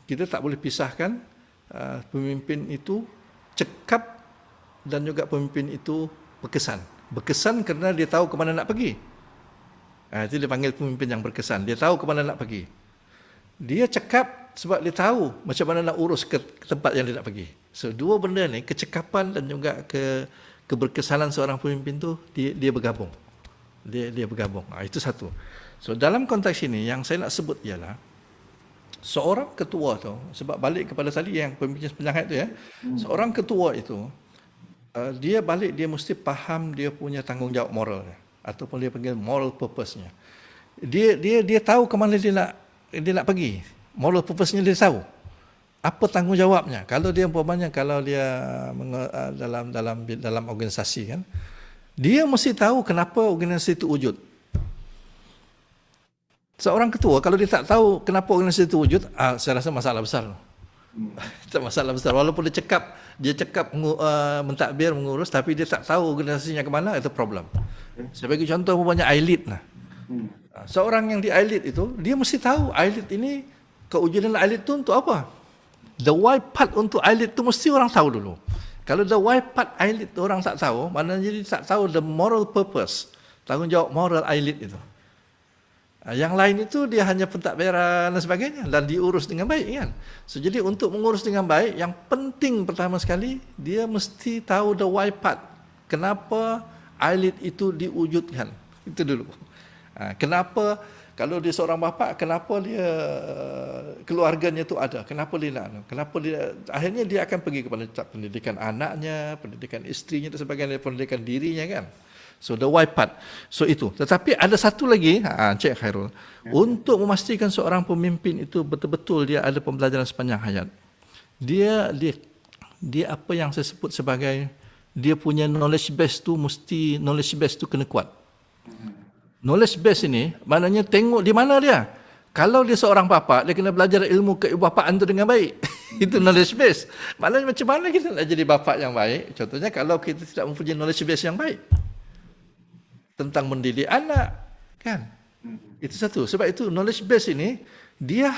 kita tak boleh pisahkan pemimpin itu cekap dan juga pemimpin itu berkesan. Berkesan kerana dia tahu ke mana nak pergi. Itu dia panggil pemimpin yang berkesan. Dia tahu ke mana nak pergi. Dia cekap sebab dia tahu macam mana nak urus ke tempat yang dia nak pergi. So dua benda ni, kecekapan dan juga keberkesanan seorang pemimpin tu dia bergabung. Dia bergabung. Itu satu. So dalam konteks ini yang saya nak sebut ialah seorang ketua tu, sebab balik kepada tadi yang pemimpin sepenjang tu ya. Seorang ketua itu dia balik dia mesti faham dia punya tanggungjawab moral ataupun dia panggil moral purpose-nya. Dia tahu ke mana dia nak pergi. Moral purpose-nya dia tahu. Apa tanggungjawabnya? Kalau dia umpamanya kalau dia dalam organisasi kan, dia mesti tahu kenapa organisasi itu wujud. Seorang ketua kalau dia tak tahu kenapa organisasi itu wujud, saya rasa masalah besar. Itu masalah besar. Walaupun dia cekap mentadbir mengurus tapi dia tak tahu organisasinya ke mana, itu problem. Saya bagi contoh umpamanya I-Lead lah. Seorang yang di I-Lead itu dia mesti tahu I-Lead ini kewujudan I-Lead itu untuk apa. The why part untuk I-Lead itu mesti orang tahu dulu. Kalau the why part I-Lead itu orang tak tahu, maknanya jadi tak tahu the moral purpose, tanggungjawab moral I-Lead itu. Yang lain itu dia hanya pentadbiran dan sebagainya dan diurus dengan baik kan. So, jadi untuk mengurus dengan baik, yang penting pertama sekali dia mesti tahu the why part. Kenapa I-Lead itu diwujudkan? Itu dulu. Kenapa kalau dia seorang bapa, kenapa dia keluarganya itu ada? Kenapa dia nak? Kenapa dia akhirnya dia akan pergi kepada pendidikan anaknya, pendidikan isterinya dan sebagainya, pendidikan dirinya kan. So the why part. So itu. Tetapi ada satu lagi, Cik Khairul, untuk memastikan seorang pemimpin itu betul-betul dia ada pembelajaran sepanjang hayat. Dia apa yang saya sebut sebagai dia punya knowledge base tu mesti knowledge base tu kena kuat. Knowledge base ini maknanya tengok di mana dia. Kalau dia seorang bapa, dia kena belajar ilmu keibupaan tu dengan baik. Itu knowledge base. Maknanya macam mana kita nak jadi bapa yang baik? Contohnya kalau kita tidak mempunyai knowledge base yang baik tentang mendidik anak, kan? Itu satu. Sebab itu knowledge base ini dia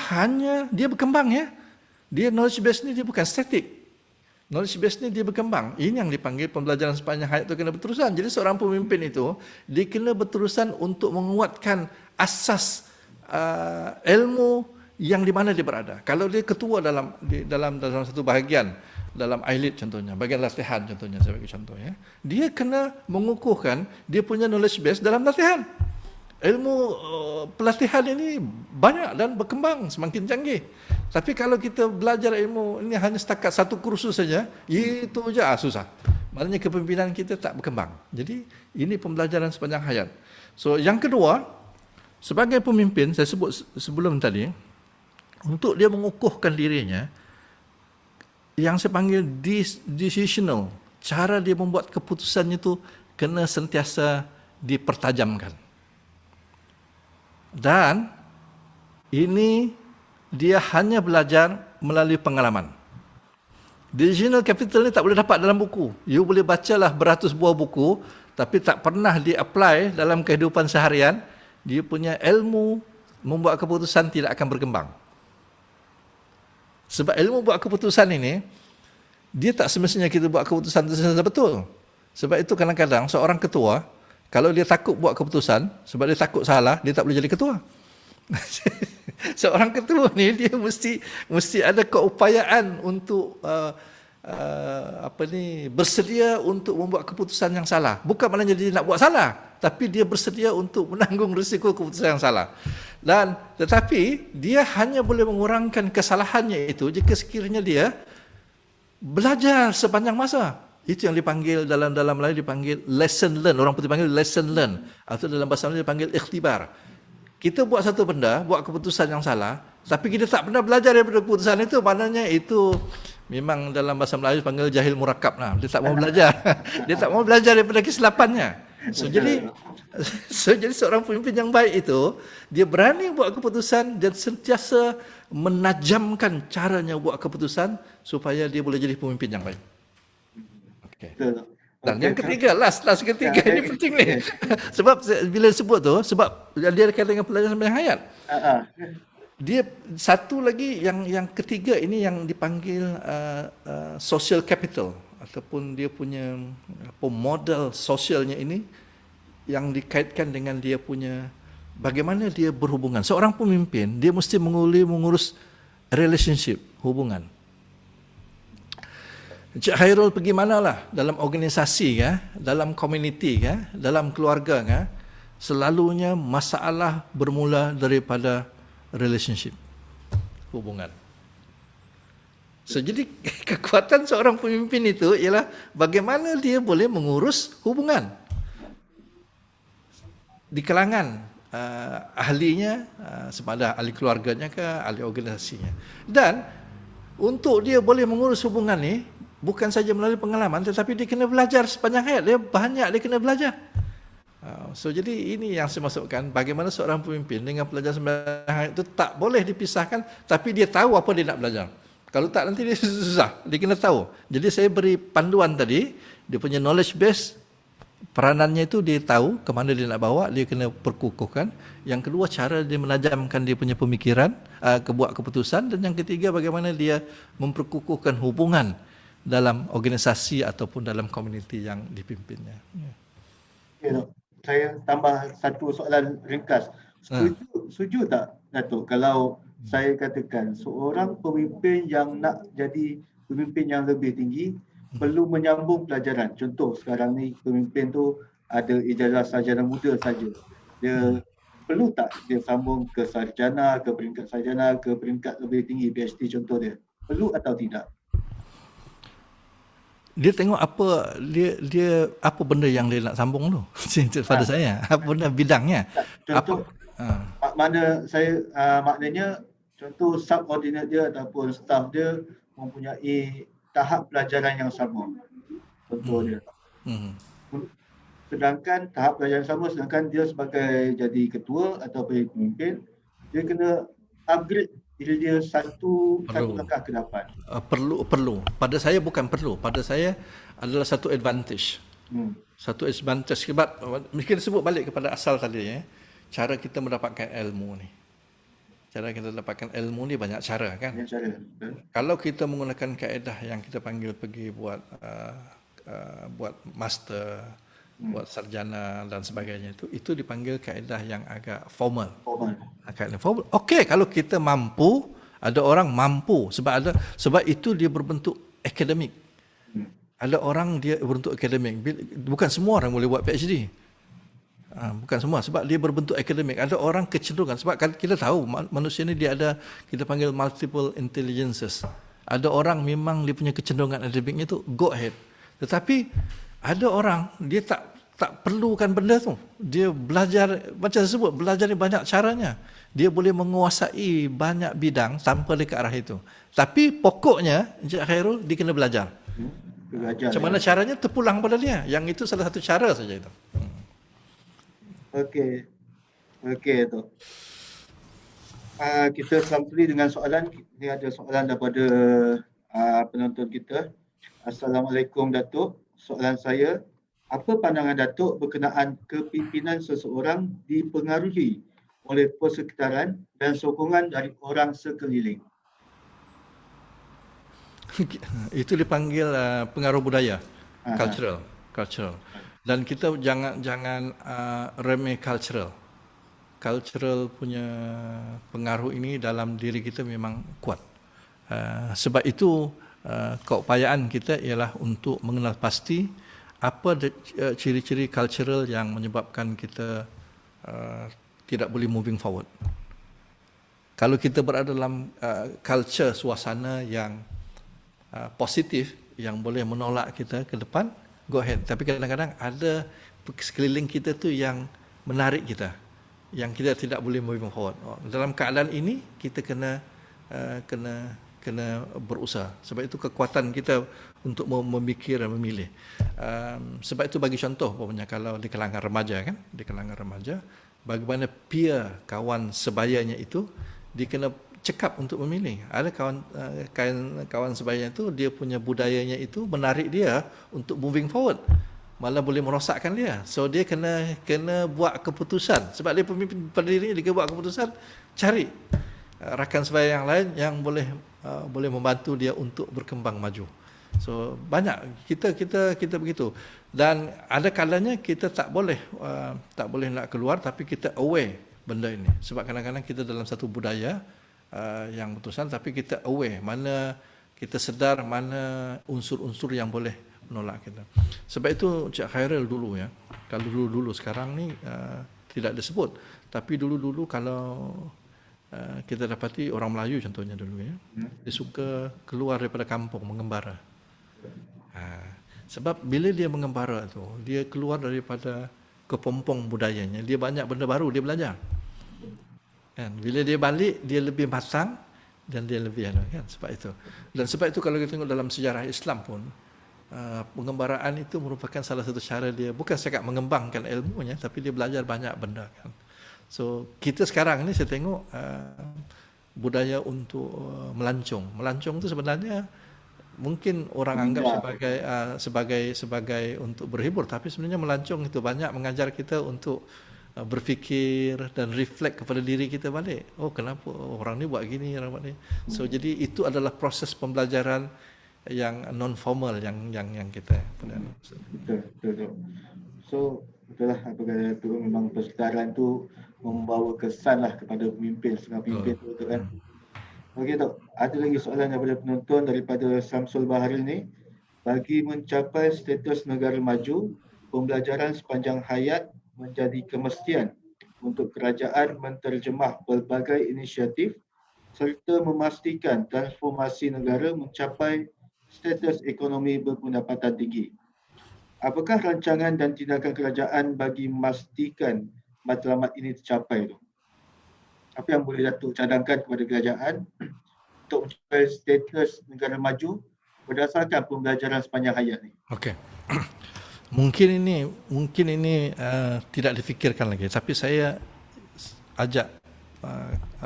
berkembang ya. Dia knowledge base ni dia bukan statik. Knowledge base ni dia berkembang. Ini yang dipanggil pembelajaran sepanjang hayat itu kena berterusan. Jadi seorang pemimpin itu dia kena berterusan untuk menguatkan asas ilmu yang di mana dia berada. Kalau dia ketua dalam satu bahagian, dalam I-Lead contohnya, bahagian latihan contohnya, saya bagi contoh ya. Dia kena mengukuhkan dia punya knowledge base dalam latihan. Ilmu pelatihan ini banyak dan berkembang semakin canggih. Tapi kalau kita belajar ilmu ini hanya setakat satu kursus saja, itu saja susah. Maknanya kepimpinan kita tak berkembang. Jadi ini pembelajaran sepanjang hayat. So yang kedua, sebagai pemimpin, saya sebut sebelum tadi, untuk dia mengukuhkan dirinya, yang saya panggil decisional, cara dia membuat keputusannya itu kena sentiasa dipertajamkan. Dan ini dia hanya belajar melalui pengalaman. Decisional capital ni tak boleh dapat dalam buku. You boleh bacalah beratus buah buku, tapi tak pernah di-apply dalam kehidupan seharian, dia punya ilmu membuat keputusan tidak akan berkembang. Sebab ilmu buat keputusan ini, dia tak semestinya kita buat keputusan itu secara betul. Sebab itu kadang-kadang seorang ketua, kalau dia takut buat keputusan, sebab dia takut salah, dia tak boleh jadi ketua. Seorang ketua ni dia mesti ada keupayaan untuk bersedia untuk membuat keputusan yang salah. Bukan maknanya dia nak buat salah, tapi dia bersedia untuk menanggung risiko keputusan yang salah. Dan tetapi dia hanya boleh mengurangkan kesalahannya itu jika sekiranya dia belajar sepanjang masa. Itu yang dipanggil dalam Melayu dipanggil lesson learn. Orang putih panggil lesson learn. Atau dalam bahasa Melayu dipanggil ikhtibar. Kita buat satu benda, buat keputusan yang salah, tapi kita tak pernah belajar daripada keputusan itu, maknanya itu memang dalam bahasa Melayu dipanggil jahil murakab lah. Dia tak mau belajar. Dia tak mau belajar daripada kesilapannya. Jadi seorang pemimpin yang baik itu, dia berani buat keputusan dan sentiasa menajamkan caranya buat keputusan supaya dia boleh jadi pemimpin yang baik. Okay. Dan yang ketiga, last ketiga, ini penting ni. Sebab bila sebut tu, sebab dia kata dengan pelajaran sembahyang hayat. Dia satu lagi yang ketiga ini yang dipanggil social capital ataupun dia punya modal sosialnya ini yang dikaitkan dengan dia punya bagaimana dia berhubungan. Seorang pemimpin dia mesti mengurus relationship, hubungan. Encik Khairul pergi manalah, dalam organisasi ke, dalam komuniti ke, dalam keluarga ke, selalunya masalah bermula daripada relationship, hubungan. So, jadi kekuatan seorang pemimpin itu ialah bagaimana dia boleh mengurus hubungan di kalangan ahlinya, sama ada ahli keluarganya ke, ahli organisasinya. Dan untuk dia boleh mengurus hubungan ni, bukan saja melalui pengalaman, tetapi dia kena belajar sepanjang hayat. Dia kena belajar. So, jadi ini yang saya maksudkan, bagaimana seorang pemimpin dengan pelajaran sembahyang hayat itu tak boleh dipisahkan, tapi dia tahu apa dia nak belajar. Kalau tak, nanti dia susah. Dia kena tahu. Jadi saya beri panduan tadi, dia punya knowledge base, peranannya itu dia tahu ke mana dia nak bawa, dia kena perkukuhkan. Yang kedua, cara dia menajamkan dia punya pemikiran, buat keputusan. Dan yang ketiga, bagaimana dia memperkukuhkan hubungan dalam organisasi ataupun dalam komuniti yang dipimpinnya. Okay, saya tambah satu soalan ringkas. Setuju tak, Datuk, kalau saya katakan seorang pemimpin yang nak jadi pemimpin yang lebih tinggi perlu menyambung pelajaran. Contoh sekarang ni pemimpin tu ada ijazah sarjana muda saja. Dia perlu tak dia sambung ke sarjana, ke peringkat sarjana, ke peringkat lebih tinggi PhD contoh dia? Perlu atau tidak? Dia tengok apa dia apa benda yang dia nak sambung tu pada saya, apa benda bidangnya. Contoh mana saya maknanya contoh subordinate dia ataupun staff dia mempunyai tahap pelajaran yang sama. Contoh dia. Sedangkan tahap pelajaran sama, sedangkan dia sebagai jadi ketua atau pemimpin, dia kena upgrade diri dia satu langkah ke depan. Perlu. Pada saya bukan perlu. Pada saya adalah satu advantage. Satu advantage. Sebab mungkin sebut balik kepada asal tadi ya. Cara kita mendapatkan ilmu ni. Cara kita dapatkan ilmu ni banyak cara kan. Banyak cara. Kalau kita menggunakan kaedah yang kita panggil pergi buat master, buat sarjana dan sebagainya, itu dipanggil kaedah yang agak formal. Kaedah formal. Okey, kalau kita mampu, ada orang mampu sebab itu dia berbentuk akademik. Ada orang dia berbentuk akademik. Bukan semua orang boleh buat PhD. Bukan semua, sebab dia berbentuk akademik. Ada orang kecenderungan, sebab kita tahu manusia ni dia ada, kita panggil multiple intelligences. Ada orang memang dia punya kecenderungan akademiknya tu go ahead. Tetapi ada orang dia tak perlukan benda tu. Dia belajar, macam saya sebut, belajar ni banyak caranya. Dia boleh menguasai banyak bidang tanpa dia ke arah itu. Tapi pokoknya Encik Khairul dia kena belajar. Macam mana caranya terpulang pada dia. Yang itu salah satu cara saja itu. Okey tu. Kita sambung dengan soalan. Ini ada soalan daripada penonton kita. Assalamualaikum Datuk. Soalan saya, apa pandangan Datuk berkenaan kepimpinan seseorang dipengaruhi oleh persekitaran dan sokongan dari orang sekeliling? Itu dipanggil pengaruh budaya, cultural. Dan kita jangan remeh cultural. Cultural punya pengaruh ini dalam diri kita memang kuat. Sebab itu keupayaan kita ialah untuk mengenal pasti apa ciri-ciri cultural yang menyebabkan kita tidak boleh moving forward. Kalau kita berada dalam culture, suasana yang positif, yang boleh menolak kita ke depan, go ahead. Tapi kadang-kadang ada sekeliling kita tu yang menarik kita, yang kita tidak boleh moving forward. Dalam keadaan ini kita kena berusaha. Sebab itu kekuatan kita untuk memikir dan memilih. Sebab itu bagi contoh, umpamanya kalau di kalangan remaja kan, di kalangan remaja, bagaimana peer kawan sebayanya itu dia kena cekap untuk memilih. Ada kawan sebayanya itu dia punya budayanya itu menarik dia untuk moving forward, malah boleh merosakkan dia. So dia kena buat keputusan. Sebab dia pemimpin pada dirinya, dia buat keputusan, cari rakan sebaya yang lain yang boleh membantu dia untuk berkembang maju. So banyak kita begitu. Dan ada kalanya kita tak boleh nak keluar, tapi kita aware benda ini. Sebab kadang-kadang kita dalam satu budaya yang putusan, tapi kita aware, mana kita sedar mana unsur-unsur yang boleh menolak kita. Sebab itu Cik Khairul dulu ya, kalau dulu sekarang ni tidak disebut, tapi dulu kalau kita dapati orang Melayu contohnya dulu ya, dia suka keluar daripada kampung mengembara. Sebab bila dia mengembara tu, dia keluar daripada kepompong budayanya, dia banyak benda baru dia belajar. Kan? Bila dia balik, dia lebih matang dan dia lebih kan, sebab itu. Dan sebab itu kalau kita tengok dalam sejarah Islam pun, pengembaraan itu merupakan salah satu cara dia, bukan sekadar mengembangkan ilmunya, tapi dia belajar banyak benda kan. So kita sekarang ni saya tengok budaya untuk melancong. Melancong itu sebenarnya mungkin orang anggap sebagai untuk berhibur, tapi sebenarnya melancong itu banyak mengajar kita untuk berfikir dan reflect kepada diri kita balik. Oh, kenapa orang ni buat gini, orang buat ni. So jadi itu adalah proses pembelajaran yang non formal yang kita betul. So betul lah apa kata tu, memang persekitaran tu membawa kesan lah kepada pemimpin, setengah pemimpin tu kan. Okey Tok, ada lagi soalan daripada penonton daripada Samsul Baharil ni. Bagi mencapai status negara maju, pembelajaran sepanjang hayat menjadi kemestian untuk kerajaan menterjemah pelbagai inisiatif serta memastikan transformasi negara mencapai status ekonomi berpendapatan tinggi. Apakah rancangan dan tindakan kerajaan bagi memastikan matlamat ini tercapai tu? Apa yang boleh Datuk cadangkan kepada kerajaan untuk mencapai status negara maju berdasarkan pembelajaran sepanjang hayat ni? Okey. Mungkin ini tidak difikirkan lagi, tapi saya ajak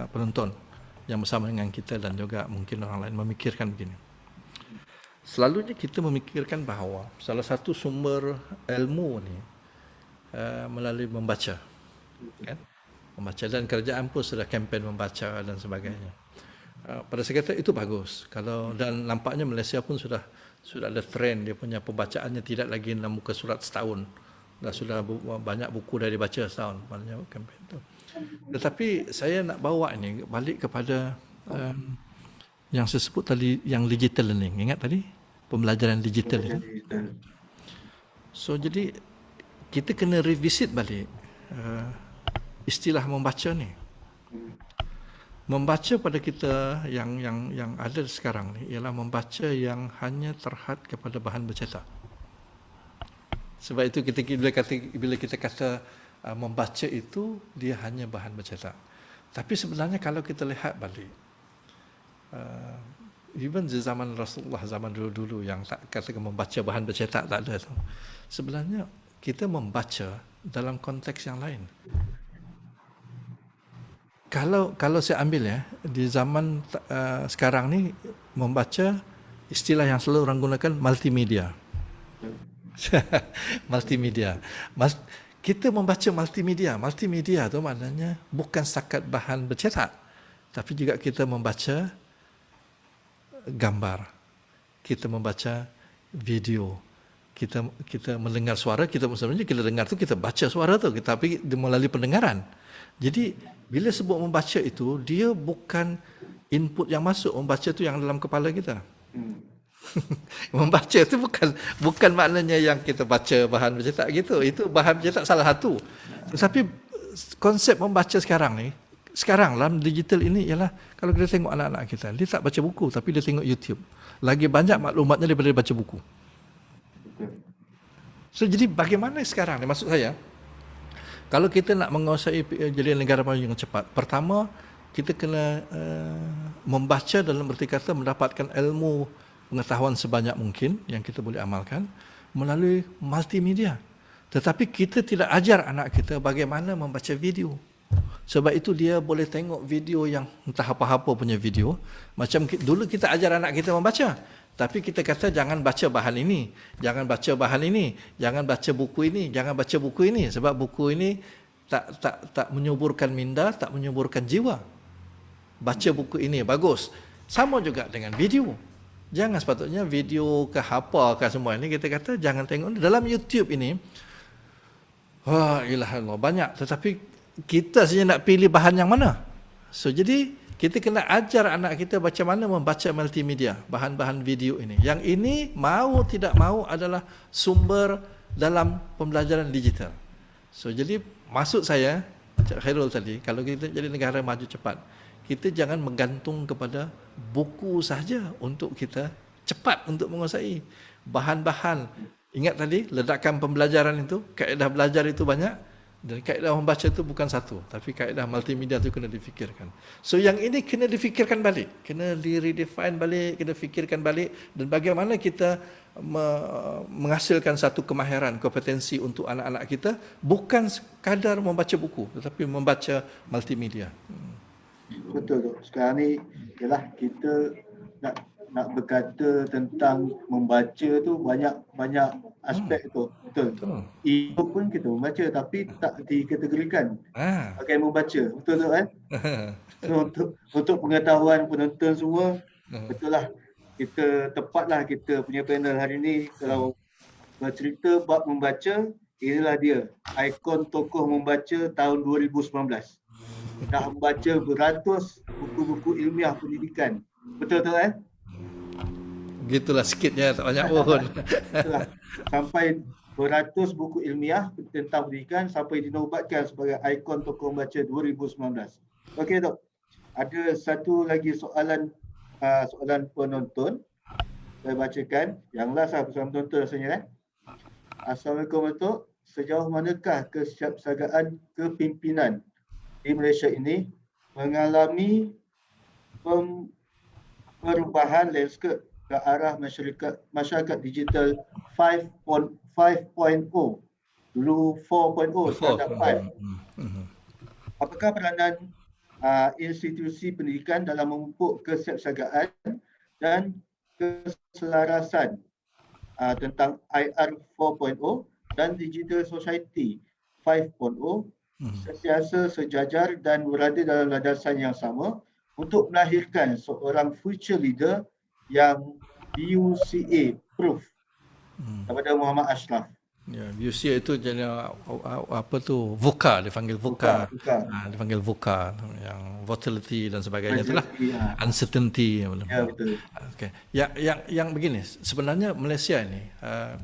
penonton yang bersama dengan kita dan juga mungkin orang lain memikirkan begini. Selalunya kita memikirkan bahawa salah satu sumber ilmu ni melalui membaca, kan? Membaca, dan kerajaan pun sudah kempen membaca dan sebagainya. Pada saya kata itu bagus. Dan nampaknya Malaysia pun sudah ada trend dia punya pembacaannya tidak lagi dalam muka surat setahun. Dah sudah banyak buku dah dibaca setahun, maknanya kempen tu. Tetapi saya nak bawa ini balik kepada yang saya sebut tadi, yang digital learning. Ingat tadi? Pembelajaran digital itu. So jadi kita kena revisit balik istilah membaca ni. Membaca pada kita yang ada sekarang ni ialah membaca yang hanya terhad kepada bahan bercetak. Sebab itu bila kita kata membaca itu dia hanya bahan bercetak. Tapi sebenarnya kalau kita lihat balik, even di zaman Rasulullah, zaman dulu-dulu yang tak katakan membaca bahan bercetak, tak ada tu. Sebenarnya kita membaca dalam konteks yang lain. Kalau saya ambil ya, di zaman sekarang ni membaca, istilah yang selalu orang gunakan multimedia. Multimedia. Kita membaca multimedia. Multimedia tu maknanya bukan setakat bahan bercetak, tapi juga kita membaca gambar, kita membaca video, kita mendengar suara. Sebenarnya kita dengar tu, kita baca suara tu, tapi melalui pendengaran. Jadi bila sebut membaca itu, dia bukan input yang masuk. Membaca tu yang dalam kepala kita. Membaca itu bukan maknanya yang kita baca bahan bercetak gitu. Itu bahan bercetak salah satu. Tetapi konsep membaca sekarang ni, sekarang dalam digital ini ialah kalau kita tengok anak-anak kita, dia tak baca buku tapi dia tengok YouTube. Lagi banyak maklumatnya daripada dia baca buku. So jadi bagaimana sekarang ni, maksud saya, kalau kita nak menguasai jadi negara maju yang cepat, pertama kita kena membaca, dalam berarti kata mendapatkan ilmu pengetahuan sebanyak mungkin yang kita boleh amalkan melalui multimedia. Tetapi kita tidak ajar anak kita bagaimana membaca video. Sebab itu dia boleh tengok video yang entah apa-apa punya video. Macam dulu kita ajar anak kita membaca. Tapi kita kata jangan baca bahan ini, jangan baca bahan ini, jangan baca buku ini, jangan baca buku ini. Sebab buku ini tak menyuburkan minda, tak menyuburkan jiwa. Baca buku ini, bagus. Sama juga dengan video. Jangan sepatutnya video ke apa ke semua ini kita kata jangan tengok. Dalam YouTube ini, wah ilah Allah, banyak. Tetapi kita saja nak pilih bahan yang mana. So jadi kita kena ajar anak kita macam mana membaca multimedia, bahan-bahan video ini. Yang ini mau tidak mau adalah sumber dalam pembelajaran digital. So jadi maksud saya, Cik Khairul tadi, kalau kita jadi negara maju cepat, kita jangan bergantung kepada buku saja untuk kita cepat untuk menguasai bahan-bahan. Ingat tadi, ledakan pembelajaran itu, kaedah belajar itu banyak. Dan kaedah membaca itu bukan satu, tapi kaedah multimedia itu kena difikirkan. So yang ini kena difikirkan balik, kena di-redefine balik, kena fikirkan balik, dan bagaimana kita menghasilkan satu kemahiran, kompetensi untuk anak-anak kita, bukan sekadar membaca buku, tetapi membaca multimedia. Betul, Dok. Sekarang ni ialah kita nak berkata tentang membaca tu banyak aspek tu. Betul. Itu pun kita membaca tapi tak dikategorikan pakai membaca. Betul tak kan? So, untuk pengetahuan penonton semua, betul lah, kita tepatlah kita punya panel hari ni kalau bercerita bab membaca, inilah dia ikon tokoh membaca tahun 2019. Dah membaca beratus buku-buku ilmiah pendidikan. Betul tak kan? Gitulah sikitnya, tak banyak pun. Sampai beratus buku ilmiah tentang pendidikan sampai dinobatkan sebagai ikon tokoh membaca 2019. Okey, Dok. Ada satu lagi soalan penonton. Saya bacakan. Yang last lah soalan penonton rasanya. Assalamualaikum, Dok. Sejauh manakah kesiapsiagaan kepimpinan di Malaysia ini mengalami perubahan landscape ke arah masyarakat digital 5.0. Dulu 4.0, sekarang 5. Apakah peranan institusi pendidikan dalam memupuk kesiapsiagaan dan keselarasan tentang IR 4.0 dan Digital Society 5.0 sentiasa sejajar dan berada dalam landasan yang sama untuk melahirkan seorang future leader yang UCA proof kepada Muhammad Ashraf. Ya, UCA itu jadi apa tu, VUCA, dipanggil VUCA. Dipanggil VUCA, yang volatility dan sebagainya itulah. Uncertainty. Ya, betul. Okay. Yang begini, sebenarnya Malaysia ini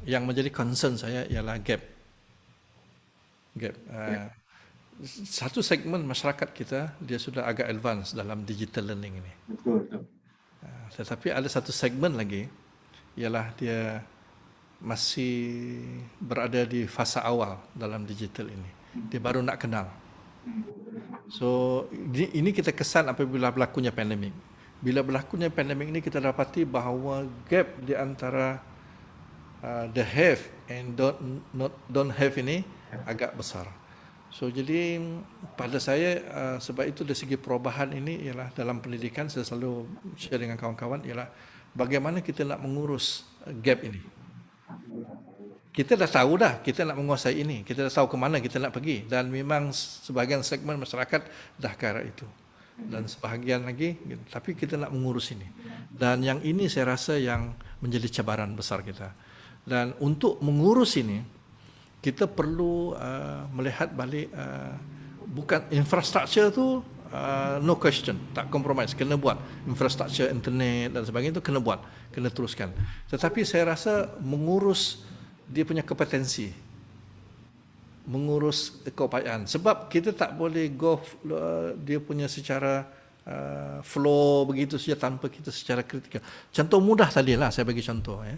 yang menjadi concern saya ialah gap. Satu segmen masyarakat kita dia sudah agak advance dalam digital learning ini. Betul. Tetapi ada satu segmen lagi ialah dia masih berada di fasa awal dalam digital ini. Dia baru nak kenal. So ini kita kesan apabila berlakunya pandemik. Bila berlakunya pandemik ini kita dapati bahawa gap di antara the have and don't have ini agak besar. So jadi pada saya sebab itu dari segi perubahan ini ialah dalam pendidikan saya selalu share dengan kawan-kawan ialah bagaimana kita nak mengurus gap ini. Kita dah tahu dah kita nak menguasai ini, kita dah tahu ke mana kita nak pergi dan memang sebahagian segmen masyarakat dah ke arah itu. Dan sebahagian lagi tapi kita nak mengurus ini. Dan yang ini saya rasa yang menjadi cabaran besar kita. Dan untuk mengurus ini kita perlu melihat balik bukan infrastruktur tu no question, tak compromise, kena buat infrastruktur internet dan sebagainya itu kena buat, kena teruskan. Tetapi saya rasa mengurus dia punya kompetensi mengurus keupayaan. Sebab kita tak boleh go dia punya secara flow begitu saja tanpa kita secara kritikal. Contoh mudah tadilah saya bagi contoh ya.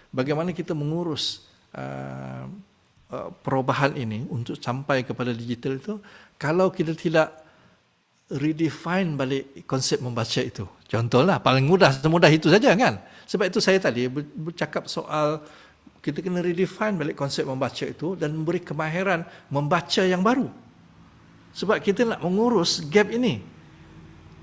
Bagaimana kita mengurus perubahan ini untuk sampai kepada digital itu kalau kita tidak redefine balik konsep membaca itu. Contohlah paling mudah semudah itu saja kan. Sebab itu saya tadi bercakap soal kita kena redefine balik konsep membaca itu dan memberi kemahiran membaca yang baru. Sebab kita nak mengurus gap ini.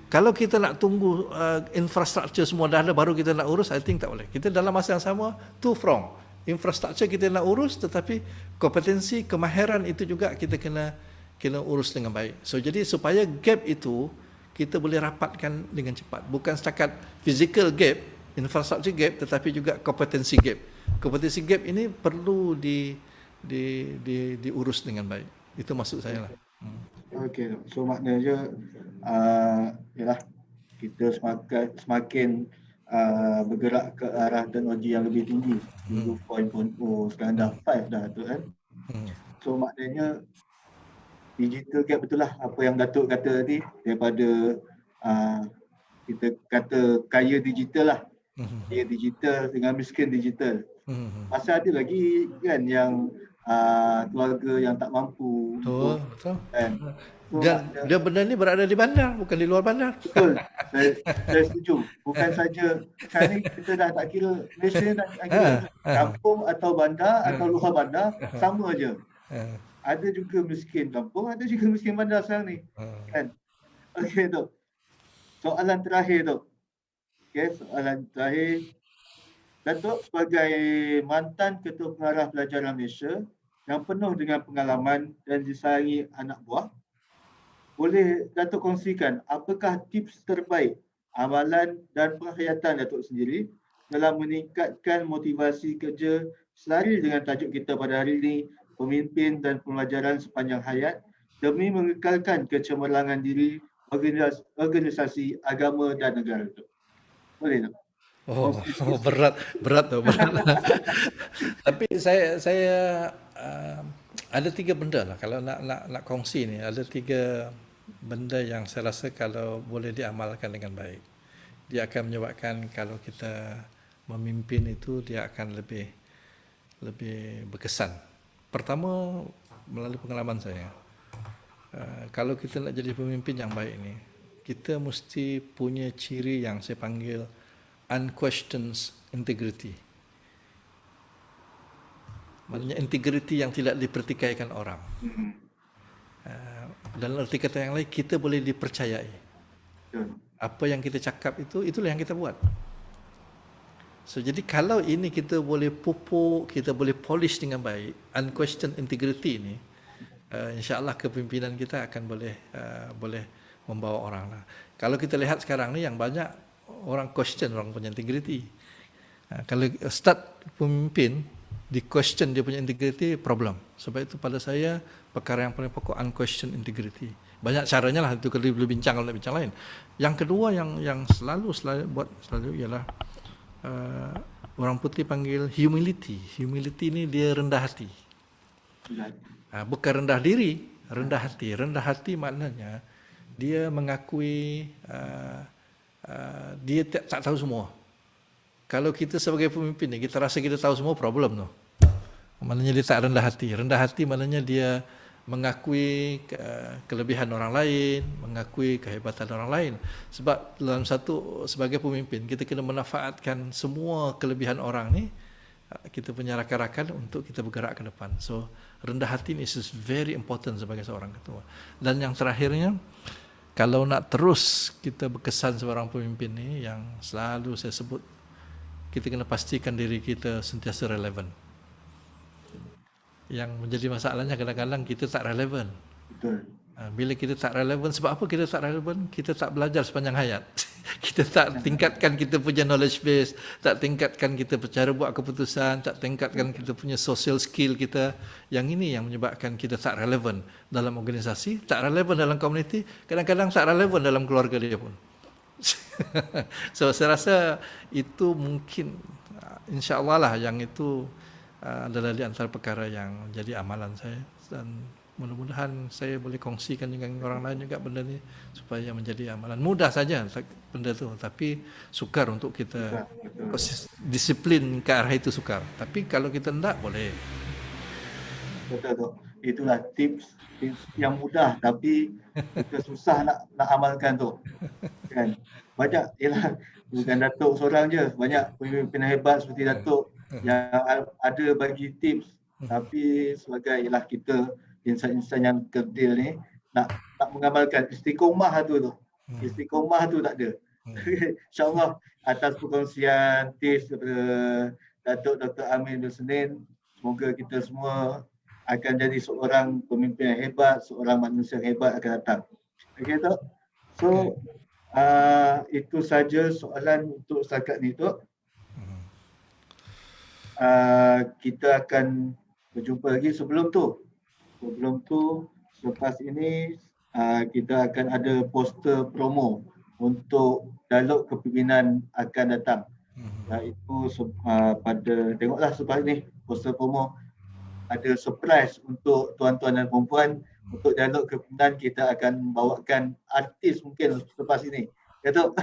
Kalau kita nak tunggu infrastruktur semua dah ada baru kita nak urus, I think tak boleh. Kita dalam masa yang sama, two from. Infrastruktur kita nak urus tetapi kompetensi, kemahiran itu juga kita kena urus dengan baik. So jadi supaya gap itu kita boleh rapatkan dengan cepat. Bukan setakat physical gap, infrastruktur gap tetapi juga kompetensi gap. Kompetensi gap ini perlu diurus dengan baik. Itu maksud saya lah. Okey, so maknanya ialah kita semakin bergerak ke arah teknologi yang lebih tinggi. Dulu 4.0, sekarang dah 5 dah tu kan. So maknanya digital gap betul lah apa yang Datuk kata tadi, daripada kita kata kaya digital lah. Kaya digital dengan miskin digital. Pasal ada lagi kan yang keluarga yang tak mampu. Betul. Kan? So, dia benda ni berada di bandar, bukan di luar bandar. Betul. Saya setuju. Bukan saja sekarang ni kita dah tak kira Malaysia ni dah tak kira kampung atau bandar atau luar bandar, sama aja. Ada juga miskin kampung, ada juga miskin bandar sekarang ni. Kan? Okey tu. Soalan terakhir tu. Okey, soalan terakhir. Datuk sebagai mantan Ketua Pengarah Pelajaran Malaysia yang penuh dengan pengalaman dan disayangi anak buah, boleh Datuk kongsikan apakah tips terbaik amalan dan penghayatan Datuk sendiri dalam meningkatkan motivasi kerja selari dengan tajuk kita pada hari ini, pemimpin dan pembelajaran sepanjang hayat demi mengekalkan kecemerlangan diri organisasi agama dan negara itu. Boleh tak? Berat tu. Tapi saya ada 3 benda lah kalau nak kongsi ni. Ada 3 benda yang saya rasa kalau boleh diamalkan dengan baik, dia akan menyebabkan kalau kita memimpin itu dia akan lebih berkesan. Pertama, melalui pengalaman saya, kalau kita nak jadi pemimpin yang baik ni, kita mesti punya ciri yang saya panggil unquestioned integrity. Maknanya integriti yang tidak dipertikaikan orang. Dalam arti kata yang lain, kita boleh dipercayai. Apa yang kita cakap itu, itulah yang kita buat. So, jadi kalau ini kita boleh pupuk, kita boleh polish dengan baik, unquestioned integrity ini, insya-Allah kepimpinan kita akan boleh membawa orang lah. Kalau kita lihat sekarang ni yang banyak orang question orang punya integriti. Kalau start pemimpin di question dia punya integriti, problem. Sebab itu pada saya perkara yang paling pokok unquestioned integrity. Banyak caranya lah, itu kalau boleh bincang lain. Yang kedua yang selalu ialah orang putih panggil humility. Humility ni dia rendah hati. Bukan rendah diri, rendah hati. Rendah hati maknanya dia mengakui dia tak tahu semua. Kalau kita sebagai pemimpin ni, kita rasa kita tahu semua, problem tu. Maknanya dia tak rendah hati. Rendah hati maknanya dia mengakui kelebihan orang lain, mengakui kehebatan orang lain. Sebab sebagai pemimpin, kita kena memanfaatkan semua kelebihan orang ni, kita punya rakan-rakan untuk kita bergerak ke depan. So, rendah hati ni is very important sebagai seorang ketua. Dan yang terakhirnya, kalau nak terus kita berkesan seorang pemimpin ni, yang selalu saya sebut, kita kena pastikan diri kita sentiasa relevan. Yang menjadi masalahnya kadang-kadang kita tak relevan. Betul. Bila kita tak relevan, sebab apa kita tak relevan? Kita tak belajar sepanjang hayat. Kita tak tingkatkan kita punya knowledge base, tak tingkatkan kita cara buat keputusan, tak tingkatkan kita punya social skill kita. Yang ini yang menyebabkan kita tak relevan dalam organisasi, tak relevan dalam komuniti, kadang-kadang tak relevan dalam keluarga dia pun. So saya rasa itu mungkin insya-Allah lah yang itu adalah di antara perkara yang jadi amalan saya, dan mudah-mudahan saya boleh kongsikan dengan orang lain juga benda ni supaya menjadi amalan. Mudah saja benda tu, tapi sukar untuk kita Betul. disiplin ke arah itu, sukar. Tapi kalau kita hendak, boleh. Betul tu. Itulah tips yang mudah tapi kita susah nak amalkan tu. Kan? Banyak, ialah bukan Datuk seorang je, banyak pemimpin hebat seperti Datuk yang ada bagi tips, tapi sebagai ialah kita insan-insan yang kerdil ni nak mengamalkan istiqomah tu. Istiqomah tu tak ada. InsyaAllah atas perkongsian tips daripada Datuk Dr. Amin bin Senin, semoga kita semua akan jadi seorang pemimpin yang hebat, seorang manusia yang hebat akan datang. Okey tak? So itu saja soalan untuk setakat ni tu. Kita akan berjumpa lagi sebelum tu. Selepas ini kita akan ada poster promo untuk dialog kepimpinan akan datang. Iaitu pada, tengoklah selepas ini poster promo ada surprise untuk tuan-tuan dan perempuan. Untuk dialog kepimpinan kita akan bawakan artis mungkin selepas ini. Ya Tok.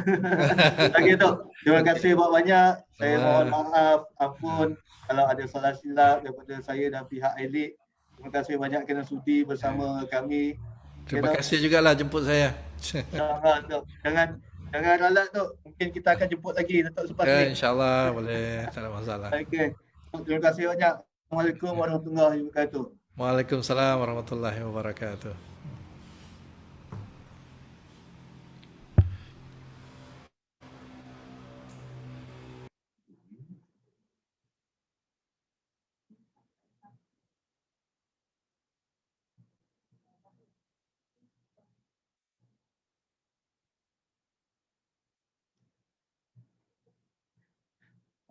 Okey Tok. Terima kasih banyak-banyak. Saya mohon maaf, ampun kalau ada salah silap daripada saya dan pihak Elite. Terima kasih banyak kerana sudi bersama kami. Terima kasih juga lah jemput saya. InsyaAllah Tok. Jangan ralat Tok. Mungkin kita akan jemput lagi Tok selepas ni. InsyaAllah boleh, tak ada masalah. Okey. Terima kasih banyak. Assalamualaikum warahmatullahi wabarakatuh. Waalaikumsalam warahmatullahi wabarakatuh.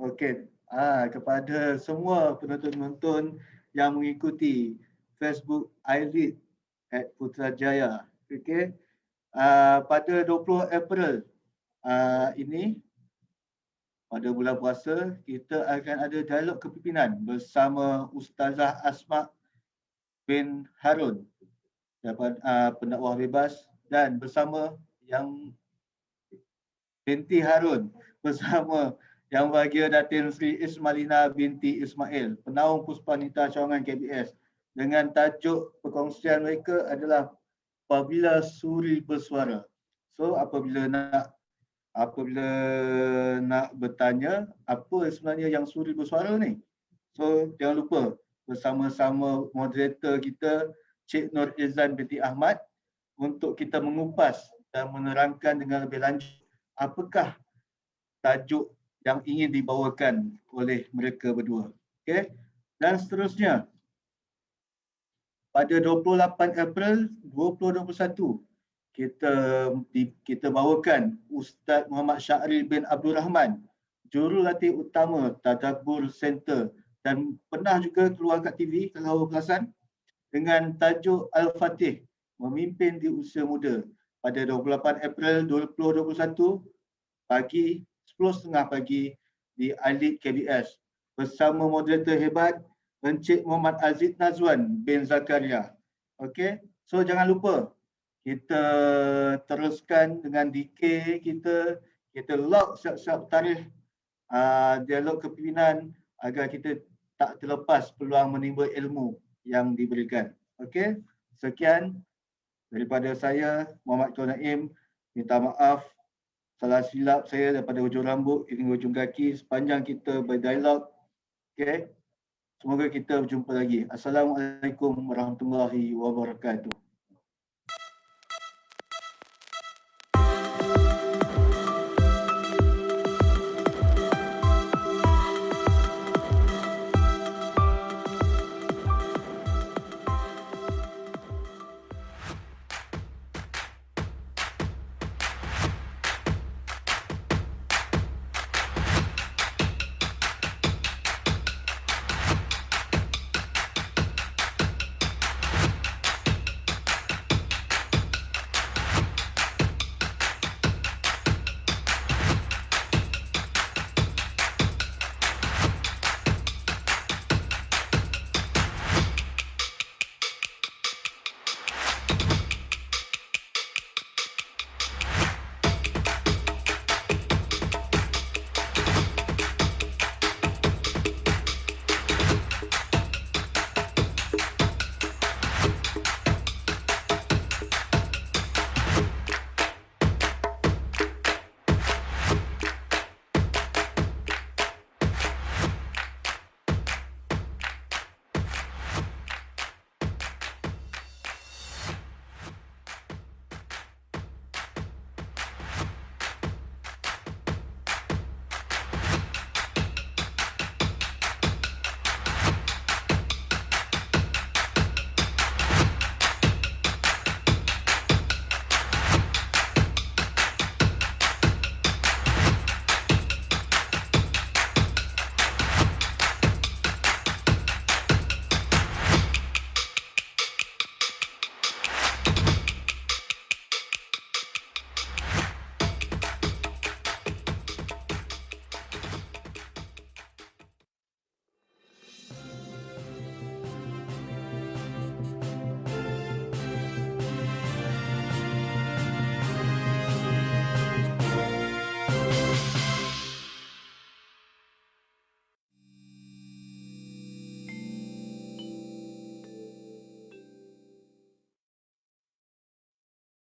Okey, kepada semua penonton-penonton yang mengikuti Facebook Elite @Putrajaya. Okey. Pada 20 April ini, pada bulan puasa, kita akan ada dialog kepimpinan bersama Ustazah Asma bin Harun, pendakwah bebas, dan bersama yang binti Harun, bersama Yang Bahagia Datin Sri Ismailina binti Ismail, penaung Puspanita Cawangan KBS, dengan tajuk perkongsian mereka adalah apabila suri bersuara. So apabila nak bertanya apa sebenarnya yang suri bersuara ni, so jangan lupa bersama-sama moderator kita Cik Nur Izan binti Ahmad untuk kita mengupas dan menerangkan dengan lebih lanjut apakah tajuk yang ingin dibawakan oleh mereka berdua. Okey. Dan seterusnya, pada 28 April 2021, kita bawakan Ustaz Muhammad Syahri bin Abdul Rahman, jurulatih utama Tadabbur Center dan pernah juga keluar kat TV kalau awak perasan, dengan tajuk Al-Fatih, memimpin di usia muda, pada 28 April 2021 pagi 10.30 pagi di Elite KBS bersama moderator hebat Encik Muhammad Aziz Nazwan bin Zakaria. Okey, so jangan lupa kita teruskan dengan DK kita lock siap-siap tarikh dialog kepimpinan agar kita tak terlepas peluang menimba ilmu yang diberikan. Okey, sekian daripada saya Muhammad Tuan Naim, minta maaf salah silap saya daripada hujung rambut hingga hujung kaki sepanjang kita berdialog. Okey. Semoga kita berjumpa lagi. Assalamualaikum warahmatullahi wabarakatuh.